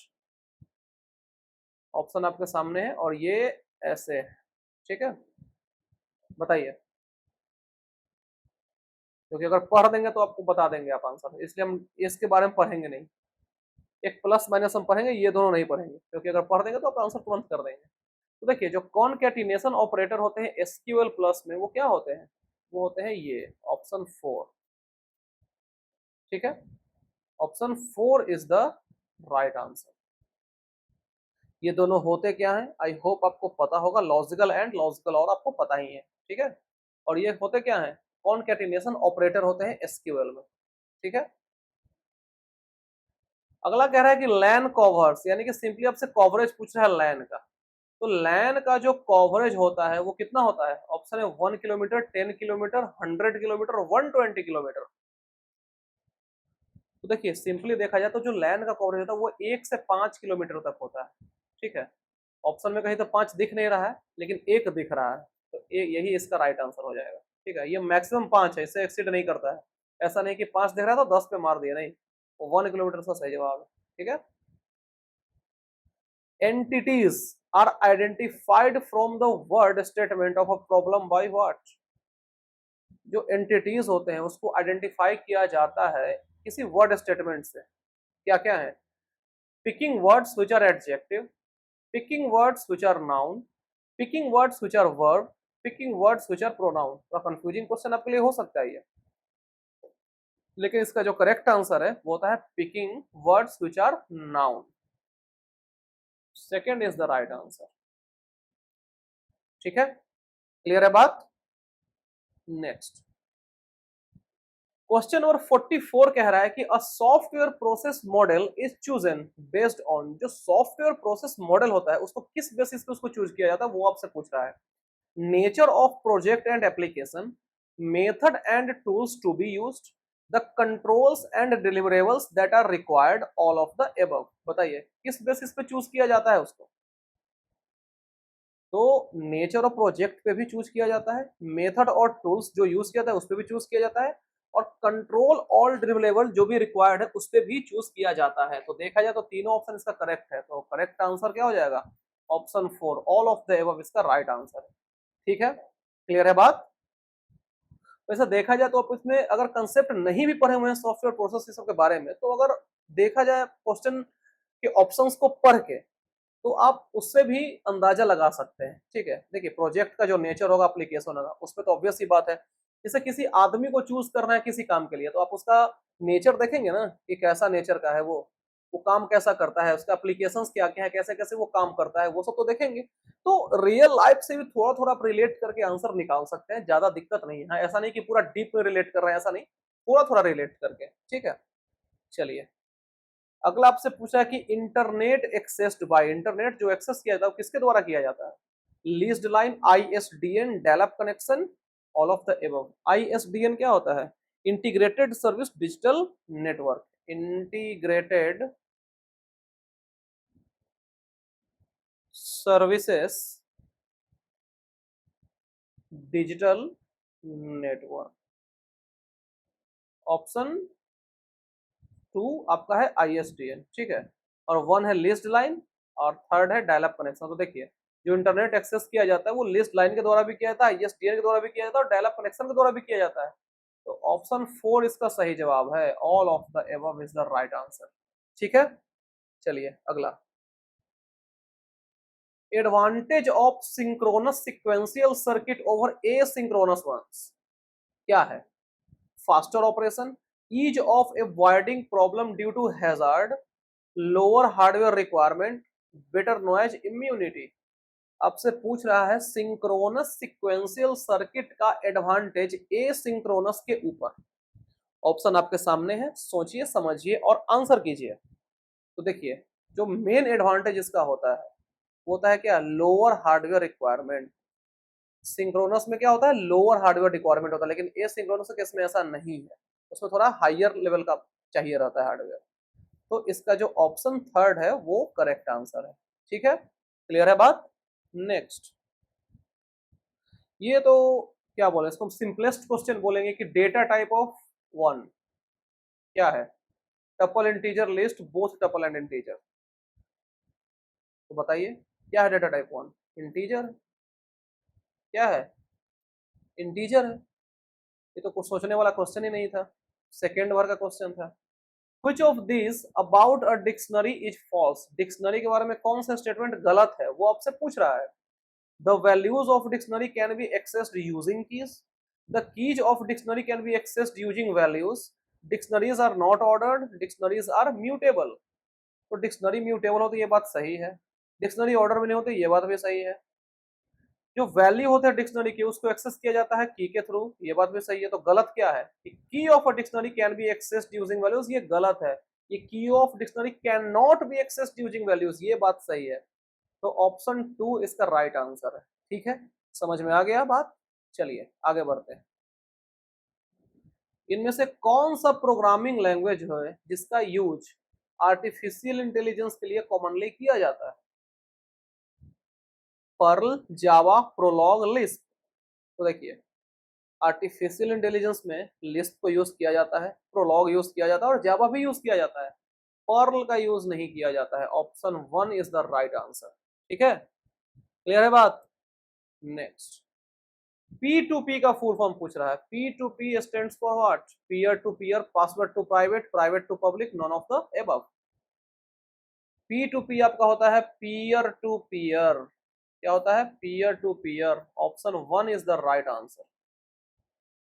ऑप्शन आपके सामने है और ये ऐसे, ठीक है। बताइए, क्योंकि अगर पढ़ देंगे तो आपको बता देंगे आप आंसर, इसलिए हम इसके बारे में पढ़ेंगे नहीं, एक प्लस माइनस हम पढ़ेंगे, ये दोनों नहीं पढ़ेंगे, क्योंकि अगर पढ़ देंगे तो आप आंसर तुरंत कर देंगे। तो देखिए जो कॉनकैटिनेशन ऑपरेटर होते हैं एसक्यूएल प्लस में, वो क्या होते हैं, वो होते हैं ये ऑप्शन 4, ठीक है। Option 4 is the right answer. ये दोनों होते क्या हैं, आई होप आपको पता होगा, लॉजिकल एंड लॉजिकल और आपको पता ही है, ठीक है। और ये होते क्या हैं, कॉनकैटिनेशन ऑपरेटर होते हैं एसक्यूएल में, ठीक है। अगला कह रहा है कि लैन कवर्स, यानी कि सिंपली आपसे कवरेज पूछ रहा है लैन का। तो लैन का जो कवरेज होता है वो कितना होता है, ऑप्शन है 1 किलोमीटर, 10 किलोमीटर, 100 किलोमीटर, 120 किलोमीटर। तो देखिए सिंपली देखा जाए तो जो लैन का कवरेज होता है वो 1 से 5 किलोमीटर तक होता है, ठीक है। ऑप्शन में कहीं तो 5 दिख नहीं रहा है, लेकिन 1 दिख रहा है, तो यही इसका राइट आंसर हो जाएगा, ठीक है। ये मैक्सिमम 5 है, इससे एक्सीड नहीं करता है। ऐसा नहीं कि 5 दिख रहा है तो 10 पे मार दिया, नहीं, वो 1 किलोमीटर का सही जवाब है, ठीक है। entities are identified from the word statement of a problem by what? जो एंटिटीज होते हैं उसको आइडेंटिफाई किया जाता है किसी वर्ड स्टेटमेंट से। क्या क्या है, picking words which are adjective, picking words which are noun, picking words which are verb, picking words which are pronoun. थोड़ा कंफ्यूजिंग क्वेश्चन आपके लिए हो सकता है ये, लेकिन इसका जो करेक्ट आंसर है वो होता है picking words which are noun. Second is the right answer, ठीक है, क्लियर है बात। नेक्स्ट क्वेश्चन नंबर 44 कह रहा है कि a software process model is chosen based on, जो सॉफ्टवेयर प्रोसेस मॉडल होता है उसको किस बेसिस पे उसको चूज किया जाता है, वो आपसे पूछ रहा है। Nature of project and application, method and tools to be used, the controls and deliverables that are required, all of the above. बताइए किस बेसिस पे चूज किया जाता है उसको। तो नेचर ऑफ प्रोजेक्ट पे भी चूज किया जाता है, मेथड और टूल्स जो यूज किया जाता है उस पर भी चूज किया जाता है, और कंट्रोल ऑल डिलीवरेबल जो भी रिक्वायर्ड है उस पर भी चूज किया जाता है। तो देखा जाए तो तीनों ऑप्शन इसका करेक्ट है, तो करेक्ट आंसर क्या हो जाएगा, option 4 all of the above इसका राइट आंसर है, ठीक है, क्लियर है बात। वैसे देखा जाए तो आप इसमें अगर कंसेप्ट नहीं भी पढ़े हुए हैं सॉफ्टवेयर प्रोसेस सिस्टम के बारे में, तो अगर देखा जाए क्वेश्चन के ऑप्शंस को पढ़ के तो आप उससे भी अंदाजा लगा सकते हैं, ठीक है। देखिए प्रोजेक्ट का जो नेचर होगा, एप्लीकेशन होगा, उसमें तो ऑब्वियस ही बात है, जैसे किसी आदमी को चूज करना है किसी काम के लिए तो आप उसका नेचर देखेंगे ना कि कैसा नेचर का है वो काम कैसा करता है, उसका एप्लीकेशंस क्या क्या है, कैसे कैसे वो काम करता है, वो सब तो देखेंगे। तो रियल लाइफ से भी थोड़ा थोड़ा आप रिलेट करके आंसर निकाल सकते हैं, ज्यादा दिक्कत नहीं है। ऐसा नहीं कि पूरा डीप में रिलेट कर रहे हैं, ऐसा नहीं, थोड़ा थोड़ा रिलेट करके, ठीक है। चलिए अगला आपसे पूछा है कि इंटरनेट एक्सेस्ड बाय, इंटरनेट जो एक्सेस किया जाता है वो किसके द्वारा किया जाता है, leased line, ISDN, dial-up connection, all of the above. ISDN क्या होता है, integrated service digital network, integrated services digital network. Option 2 आपका है आईएसडीएन, ठीक है, और 1 है लिस्ट लाइन और थर्ड है डायल अप कनेक्शन। तो देखिए जो इंटरनेट एक्सेस किया जाता है वो लिस्ट लाइन के द्वारा भी किया जाता है, आईएसडीएन के द्वारा भी किया जाता है और डायल अप कनेक्शन के द्वारा भी किया जाता है। तो ऑप्शन 4 इसका सही जवाब है, all of the above is the right answer, ठीक है। चलिए अगला, advantage of synchronous sequential circuit over asynchronous ones क्या है, faster operation, ease of avoiding problem due to hazard, lower hardware requirement, better noise immunity। आपसे पूछ रहा है सिंक्रोनस सीक्वेंशियल सर्किट का एडवांटेज एसिंक्रोनस के ऊपर। ऑप्शन आपके सामने है, सोचिए समझिए और आंसर कीजिए। तो देखिए जो मेन एडवांटेज इसका होता है वो होता है क्या, लोअर हार्डवेयर रिक्वायरमेंट। सिंक्रोनस में क्या होता है, लोअर हार्डवेयर रिक्वायरमेंट होता है, लेकिन एसिंक्रोनस केस में ऐसा नहीं है, उसमें थोड़ा हायर लेवल का चाहिए रहता है हार्डवेयर। तो इसका जो ऑप्शन थर्ड है वो करेक्ट आंसर है, ठीक है, क्लियर है बात। नेक्स्ट ये तो क्या बोले इसको, सिंपलेस्ट क्वेश्चन बोलेंगे कि डेटा टाइप ऑफ 1 क्या है, tuple, integer, list, both tuple and integer. तो बताइए क्या है डेटा टाइप 1, इंटीजर, क्या है, इंटीजर है। ये तो कुछ सोचने वाला क्वेश्चन ही नहीं था, सेकेंड वर्ग का क्वेश्चन था। Which of these about a dictionary is false? Dictionary के बारे में कौन सा स्टेटमेंट गलत है वो आपसे पूछ रहा है। The values of dictionary can be accessed using keys. The keys of dictionary can be accessed using values. Dictionaries are not ordered, dictionaries are mutable. तो डिक्शनरी म्यूटेबल हो तो ये बात सही है, डिक्शनरी ऑर्डर में नहीं होती ये बात भी सही है। जो वैल्यू होते हैं डिक्शनरी की उसको एक्सेस किया जाता है की के थ्रू, ये बात भी सही है। तो गलत क्या है कि की of a dictionary can be accessed using values, ये गलत है। ये की of dictionary can not be accessed using values, ये बात सही है। तो ऑप्शन 2 इसका राइट आंसर है। ठीक है, समझ में आ गया बात। चलिए आगे बढ़ते हैं। इनमें से कौन सा प्रोग्रामिंग लैंग्वेज है जिसका यूज आर्टिफिशियल इंटेलिजेंस के लिए कॉमनली किया जाता है? पर्ल, जावा, प्रोलॉग, लिस्प। तो देखिए आर्टिफिशियल इंटेलिजेंस में लिस्प को यूज किया जाता है, प्रोलॉग यूज किया जाता है और जावा भी यूज किया जाता है। पर्ल का यूज नहीं किया जाता है। Option 1 is the right answer. ठीक है, क्लियर है बात। नेक्स्ट, P2P का फुल फॉर्म पूछ रहा है। P2P stands for what? Peer to peer, password to private, private to public, none of the above. P2P आपका होता है पीयर टू पीयर। क्या होता है? Peer to peer. Option 1 is the right answer.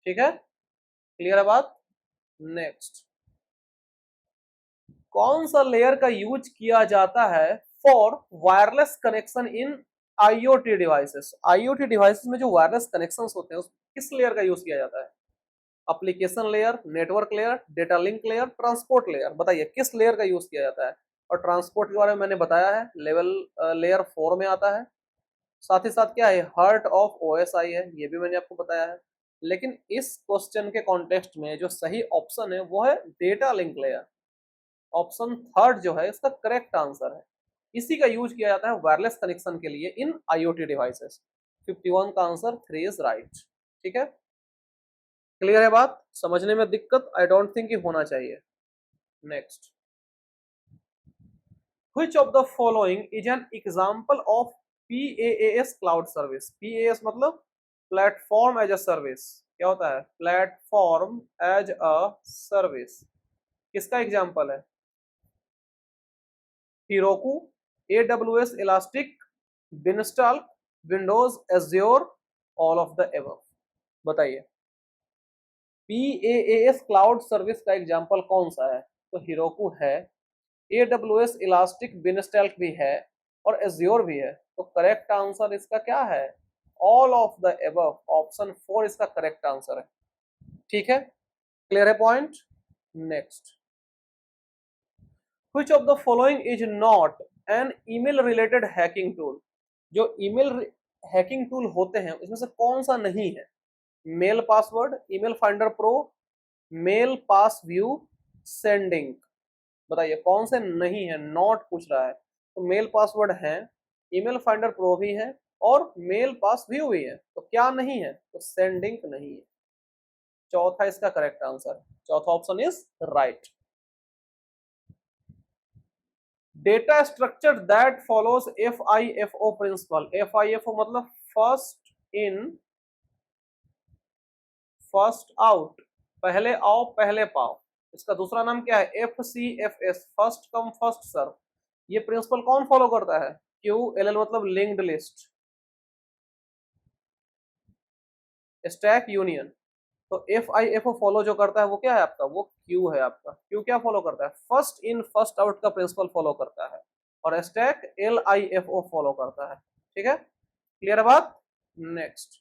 ठीक है, क्लियर है बात। नेक्स्ट, कौन सा लेयर का यूज किया जाता है for wireless connection in IoT devices? IoT devices में जो वायरलेस कनेक्शंस होते हैं उस किस लेयर का यूज किया जाता है? Application layer, network layer, data link layer, transport layer. बताइए किस लेयर का यूज किया जाता है? और ट्रांसपोर्ट के बारे में मैंने बताया है, लेवल लेयर 4 में आता है। साथ ही साथ क्या है, हार्ट ऑफ ओएसआई है, ये भी मैंने आपको बताया है। लेकिन इस क्वेश्चन के कॉन्टेक्स्ट में जो सही ऑप्शन है वो है डेटा लिंक लेयर। ऑप्शन 3 जो है इसका करेक्ट आंसर है। इसी का यूज किया जाता है वायरलेस कनेक्शन के लिए इन आईओटी डिवाइसेस। 51 का आंसर 3 इज राइट। ठीक है, क्लियर है बात। समझने में दिक्कत आई डोंट थिंक होना चाहिए। Next, which of the following is an example of PaaS cloud service? PaaS मतलब प्लेटफॉर्म एज अ सर्विस। क्या होता है? Platform as a service. किसका एग्जांपल है? Heroku, AWS Elastic, Beanstalk, Windows, Azure, all of the above. बताइए PaaS cloud service का example कौन सा है? तो Heroku है, AWS इलास्टिक, Beanstalk भी है और एज्योर भी है। तो करेक्ट आंसर इसका क्या है? All of the above. Option 4 इसका करेक्ट आंसर है। ठीक है, क्लियर है point. Next, which of the following is not an email related hacking tool? जो ईमेल हैकिंग टूल होते हैं उसमें से कौन सा नहीं है? Mail password, email finder pro, mail pass view, sending. बताइए कौन से नहीं है? नॉट पूछ रहा है। तो मेल पासवर्ड है, ईमेल फाइंडर प्रो भी है और मेल पास व्यू भी है। तो क्या नहीं है? तो सेंडिंग नहीं है। चौथा इसका करेक्ट आंसर है। चौथा option is right. Data structure that follows FIFO principle. FIFO मतलब फर्स्ट इन फर्स्ट आउट, पहले आओ पहले पाओ। इसका दूसरा नाम क्या है? FCFS, first come first serve. ये प्रिंसिपल कौन फॉलो करता है? QLL मतलब लिंक्ड लिस्ट, स्टैक यूनियन। तो FIFO फॉलो जो करता है वो क्या है आपका? वो क्यू है आपका। क्यू क्या फॉलो करता है? फर्स्ट इन फर्स्ट आउट का प्रिंसिपल फॉलो करता है और स्टैक LIFO फॉलो करता है। ठीक है, क्लियर है बात। Next,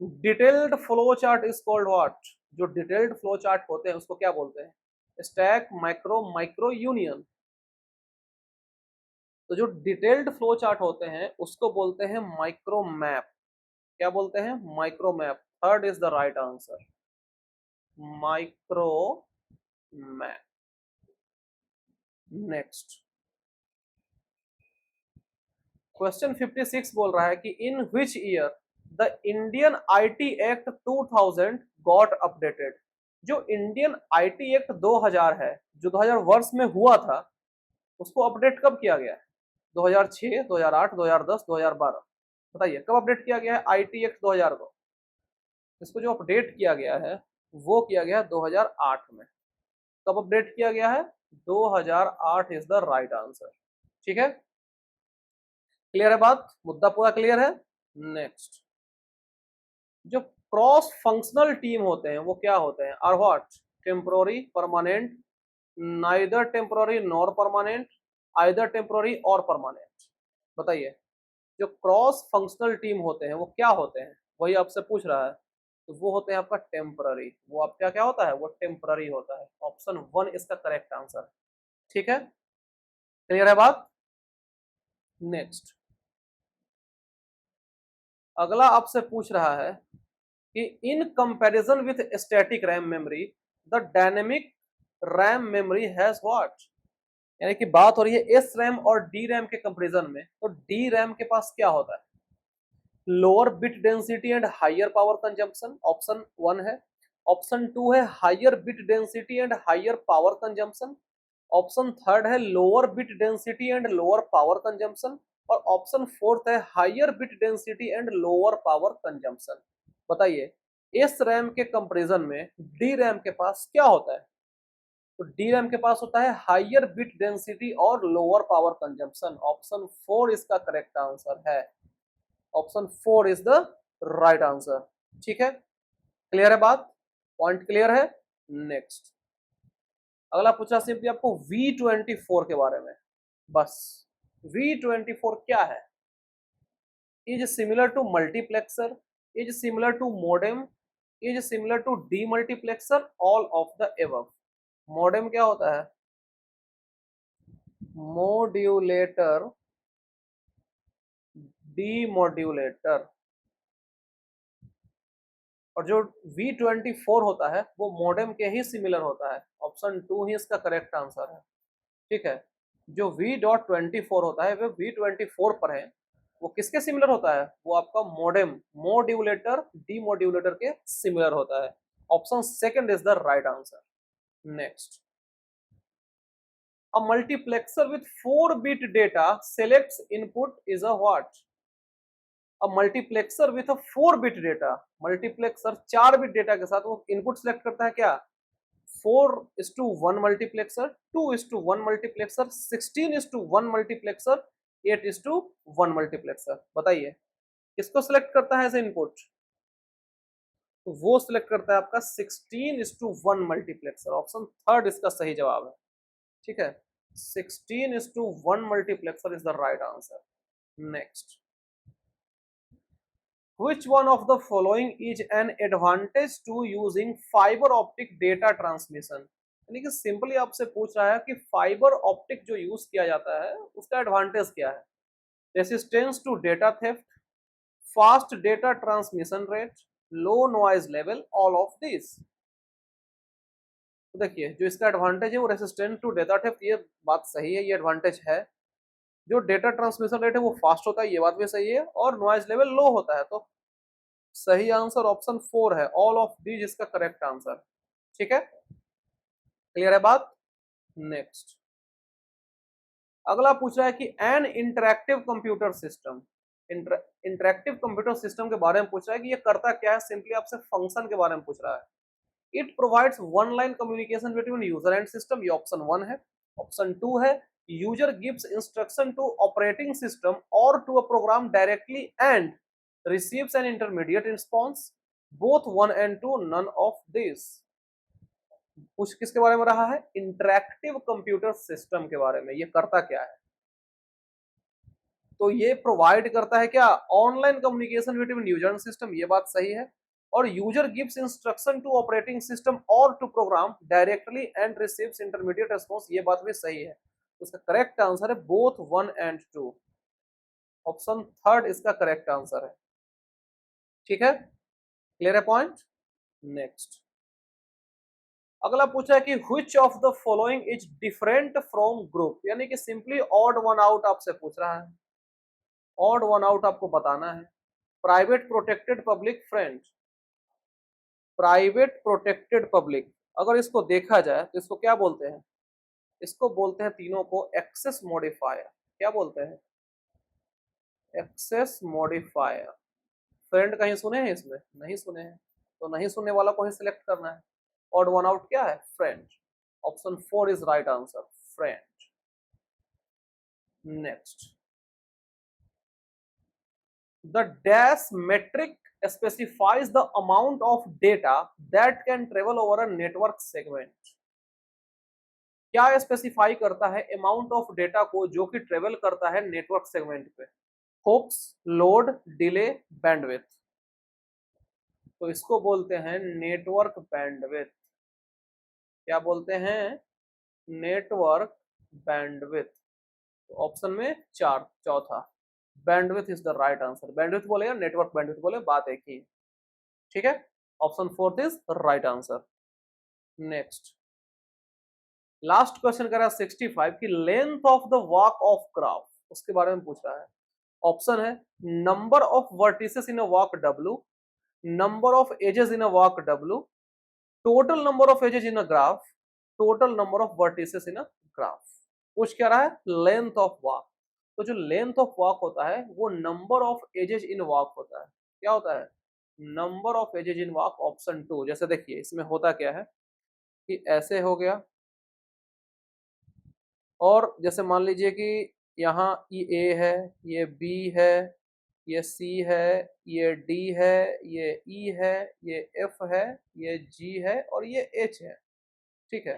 detailed flow chart is called what? जो डिटेल्ड फ्लो चार्ट होते हैं उसको क्या बोलते हैं? Stack, micro, micro union. तो जो डिटेल्ड फ्लो चार्ट होते हैं उसको बोलते हैं माइक्रो मैप। क्या बोलते हैं? Micro map. Third is the right answer, micro map. Next, question 56 बोल रहा है कि in which year the Indian IT act 2000 got updated? जो इंडियन IT एक्ट 2000 है, जो 2000 वर्ष में हुआ था, उसको अपडेट कब किया गया है? 2006, 2008, 2010, 2012। बताइए कब अपडेट किया गया है IT एक्ट 2000 को? इसको जो अपडेट किया गया है वो किया गया 2008 में। कब अपडेट किया गया है? 2008 इज द राइट आंसर। ठीक है, क्लियर है बात। मुद्दा पूरा क्लियर है। नेक्स्ट, जो क्रॉस फंक्शनल टीम होते हैं वो क्या होते हैं? Are what? Temporary, permanent, neither temporary nor permanent, either temporary और परमानेंट। बताइए, जो क्रॉस फंक्शनल टीम होते हैं वो क्या होते हैं? वही आपसे पूछ रहा है। तो वो होते हैं आपका टेम्पररी। वो आपका क्या होता है? वो टेम्पररी होता है। ऑप्शन 1 इसका करेक्ट आंसर। ठीक है, क्लियर है बात? नेक्स्ट, अगला आपसे पूछ रहा है कि in comparison with static RAM memory the dynamic RAM memory has what? यानी कि बात हो रही है एस रैम और डी रैम के कंपैरिजन में, तो डी रैम के पास क्या होता है? Lower bit density and higher power consumption, option 1 है। ऑप्शन 2 है higher bit density and higher power consumption. Option 3 है lower bit density and lower power consumption. और ऑप्शन 4 है higher bit density and lower power consumption. बताइए, इस RAM के comparison में D RAM के पास क्या होता है? तो डी रैम के पास होता है हायर बिट डेंसिटी और लोअर पावर कंजम्पशन। ऑप्शन 4 इसका करेक्ट आंसर है। Option 4 is the right answer. ठीक है, क्लियर है बात? पॉइंट क्लियर है? नेक्स्ट, अगला पूछा सिंपली आपको V24 के बारे में। बस, V24 क्या है? Is similar to multiplexer, is similar to modem, is similar to demultiplexer, all of the above. Modem क्या होता है? Modulator, demodulator. और जो V24 होता है वो मोडेम के ही सिमिलर होता है। ऑप्शन 2 ही इसका करेक्ट आंसर है। ठीक है, जो V.24 होता है वो V24 पर है। वो किसके सिमिलर होता है? वो आपका मोडेम, मोड्यूलेटर, डीमोड्यूलेटर के सिमिलर होता है। Option second is the right answer. Next, a multiplexer with 4-bit data selects input is a what? A multiplexer with a 4-bit data, multiplexer 4 bit data के साथ वो इनपुट सेलेक्ट करता है क्या? 4:1 multiplexer, 2:1 multiplexer, 16:1 multiplexer, 8:1 multiplexer. बताइए, किसको select करता है एज इनपुट? तो वो सिलेक्ट करता है आपका 16:1 मल्टीप्लेक्सर। ऑप्शन 3 इसका सही जवाब है। ठीक है, 16:1 multiplexer is the right answer. Next, which one of the following is an advantage to using fiber optic data transmission? यानी कि सिंपली आपसे पूछ रहा है कि फाइबर ऑप्टिक जो यूज किया जाता है उसका एडवांटेज क्या है? Resistance to data theft, fast data transmission rate, low noise level, all of this. तो देखिए, जो इसका एडवांटेज है वो रेसिस्टेंट टू डेटा थेफ्ट, ये बात सही है, ये एडवांटेज है। जो डेटा ट्रांसमिशन रेट है वो फास्ट होता है, ये बात भी सही है। और नॉइज लेवल लो होता है। तो सही आंसर ऑप्शन 4 है, ऑल ऑफ दीज इसका करेक्ट आंसर। ठीक है, क्लियर है बात? नेक्स्ट, अगला पूछ रहा है कि an interactive computer system, interactive computer system के बारे में पूछ रहा है कि ये करता क्या है। सिंपली आपसे फंक्शन के बारे में पूछ रहा है। It provides one line communication between user and system, ये ऑप्शन 1 है। ऑप्शन 2 है user gives instruction to operating system और to a program directly and receives an intermediate response, both 1 and 2, none of this। कुछ किसके बारे में रहा है? इंटरैक्टिव कंप्यूटर सिस्टम के बारे में। ये करता क्या है? तो ये प्रोवाइड करता है क्या? Online communication between user and system, ये बात सही है। और user gives instruction to operating system और to program directly and receives intermediate response, ये बात भी सही है। उसका करेक्ट आंसर है बोथ 1 and 2। ऑप्शन 3 इसका करेक्ट आंसर है। ठीक है, क्लियर है पॉइंट? नेक्स्ट, अगला पूछा है कि which of the following is different from group, यानी कि सिंपली ऑड वन आउट आपसे पूछ रहा है। ऑड वन आउट आपको बताना है। Private protected public friend, private protected public, अगर इसको देखा जाए तो इसको क्या बोलते हैं? इसको बोलते हैं तीनों को एक्सेस मॉडिफायर। क्या बोलते हैं? Access modifier. फ्रेंड कहीं सुने हैं इसमें? नहीं सुने हैं, तो नहीं सुनने वाला को ही सिलेक्ट करना है। ऑड वन आउट क्या है? Friend. Option 4 is right answer, friend. Next, the dash metric specifies the amount of data that can travel over a network segment। क्या स्पेसिफाई करता है अमाउंट ऑफ डेटा को जो कि ट्रेवल करता है नेटवर्क सेगमेंट पे? Hopes, load, delay, bandwidth. तो इसको बोलते हैं नेटवर्क बैंडविड्थ। क्या बोलते हैं? Network bandwidth. तो ऑप्शन में चौथा bandwidth is the right answer. Bandwidth बोले या नेटवर्क बैंडविड्थ बोले, बात एक ही। ठीक है, option fourth is right answer. Next last question कह रहा है 65 की length of the walk of graph, उसके बारे में पूछ रहा है। ऑप्शन है number of vertices in a walk W, number of edges in a walk W, total number of edges in a graph, total number of vertices in a graph. पूछ क्या रहा है? Length of walk. तो जो length of walk होता है वो number of edges in walk होता है। क्या होता है? Number of edges in walk, option 2। जैसे देखिए इसमें होता क्या है कि ऐसे हो गया, और जैसे मान लीजिए कि यहाँ ये ए है, ये बी है, ये सी है, ये डी है, ये ई है, ये एफ है, ये जी है और ये एच है। ठीक है,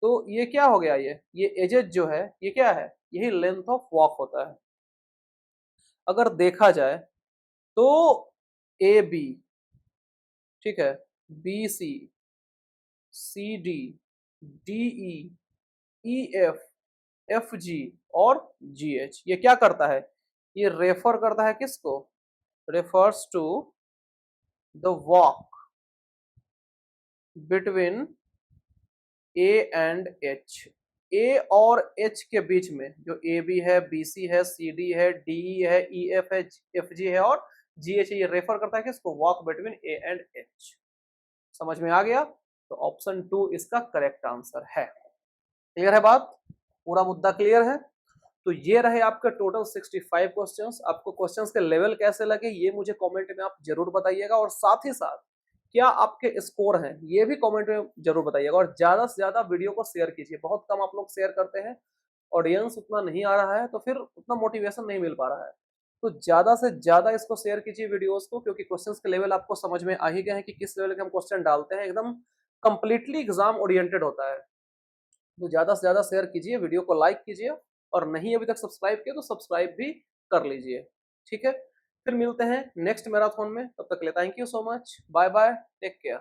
तो ये क्या हो गया? ये एजेस जो है ये क्या है? यही लेंथ ऑफ वॉक होता है। अगर देखा जाए तो ए बी, ठीक है, B C, C D, D E, E F, F G और जी एच, ये क्या करता है? ये रेफर करता है किसको? Refers to the walk between A and H. A और एच के बीच में जो ए बी है, बी सी है, सी डी है, डी है, ई एफ है, एफ जी है और जी एच, ये रेफर करता है किसको? Walk between A and H. समझ में आ गया? तो ऑप्शन 2 इसका करेक्ट आंसर है। क्लियर है बात? पूरा मुद्दा क्लियर है? तो ये रहे आपके टोटल 65 क्वेश्चंस। आपको क्वेश्चंस के लेवल कैसे लगे ये मुझे कमेंट में आप जरूर बताइएगा, और साथ ही साथ क्या आपके स्कोर हैं ये भी कमेंट में जरूर बताइएगा। और ज्यादा से ज्यादा वीडियो को शेयर कीजिए, बहुत कम आप लोग शेयर करते हैं, ऑडियंस उतना नहीं आ रहा है तो फिर उतना मोटिवेशन नहीं मिल पा रहा है। तो ज्यादा से ज्यादा इसको शेयर कीजिए वीडियोस को, क्योंकि क्वेश्चंस के लेवल आपको समझ में आ ही गए हैं कि किस लेवल के हम क्वेश्चन डालते हैं। एकदम कंप्लीटली एग्जाम ओरिएंटेड होता है। तो ज्यादा से ज्यादा शेयर कीजिए, वीडियो को लाइक कीजिए, और नहीं अभी तक सब्सक्राइब किया तो सब्सक्राइब भी कर लीजिए। ठीक है, फिर मिलते हैं नेक्स्ट मैराथन में। तब तक के लिए thank you so much, bye bye, take care.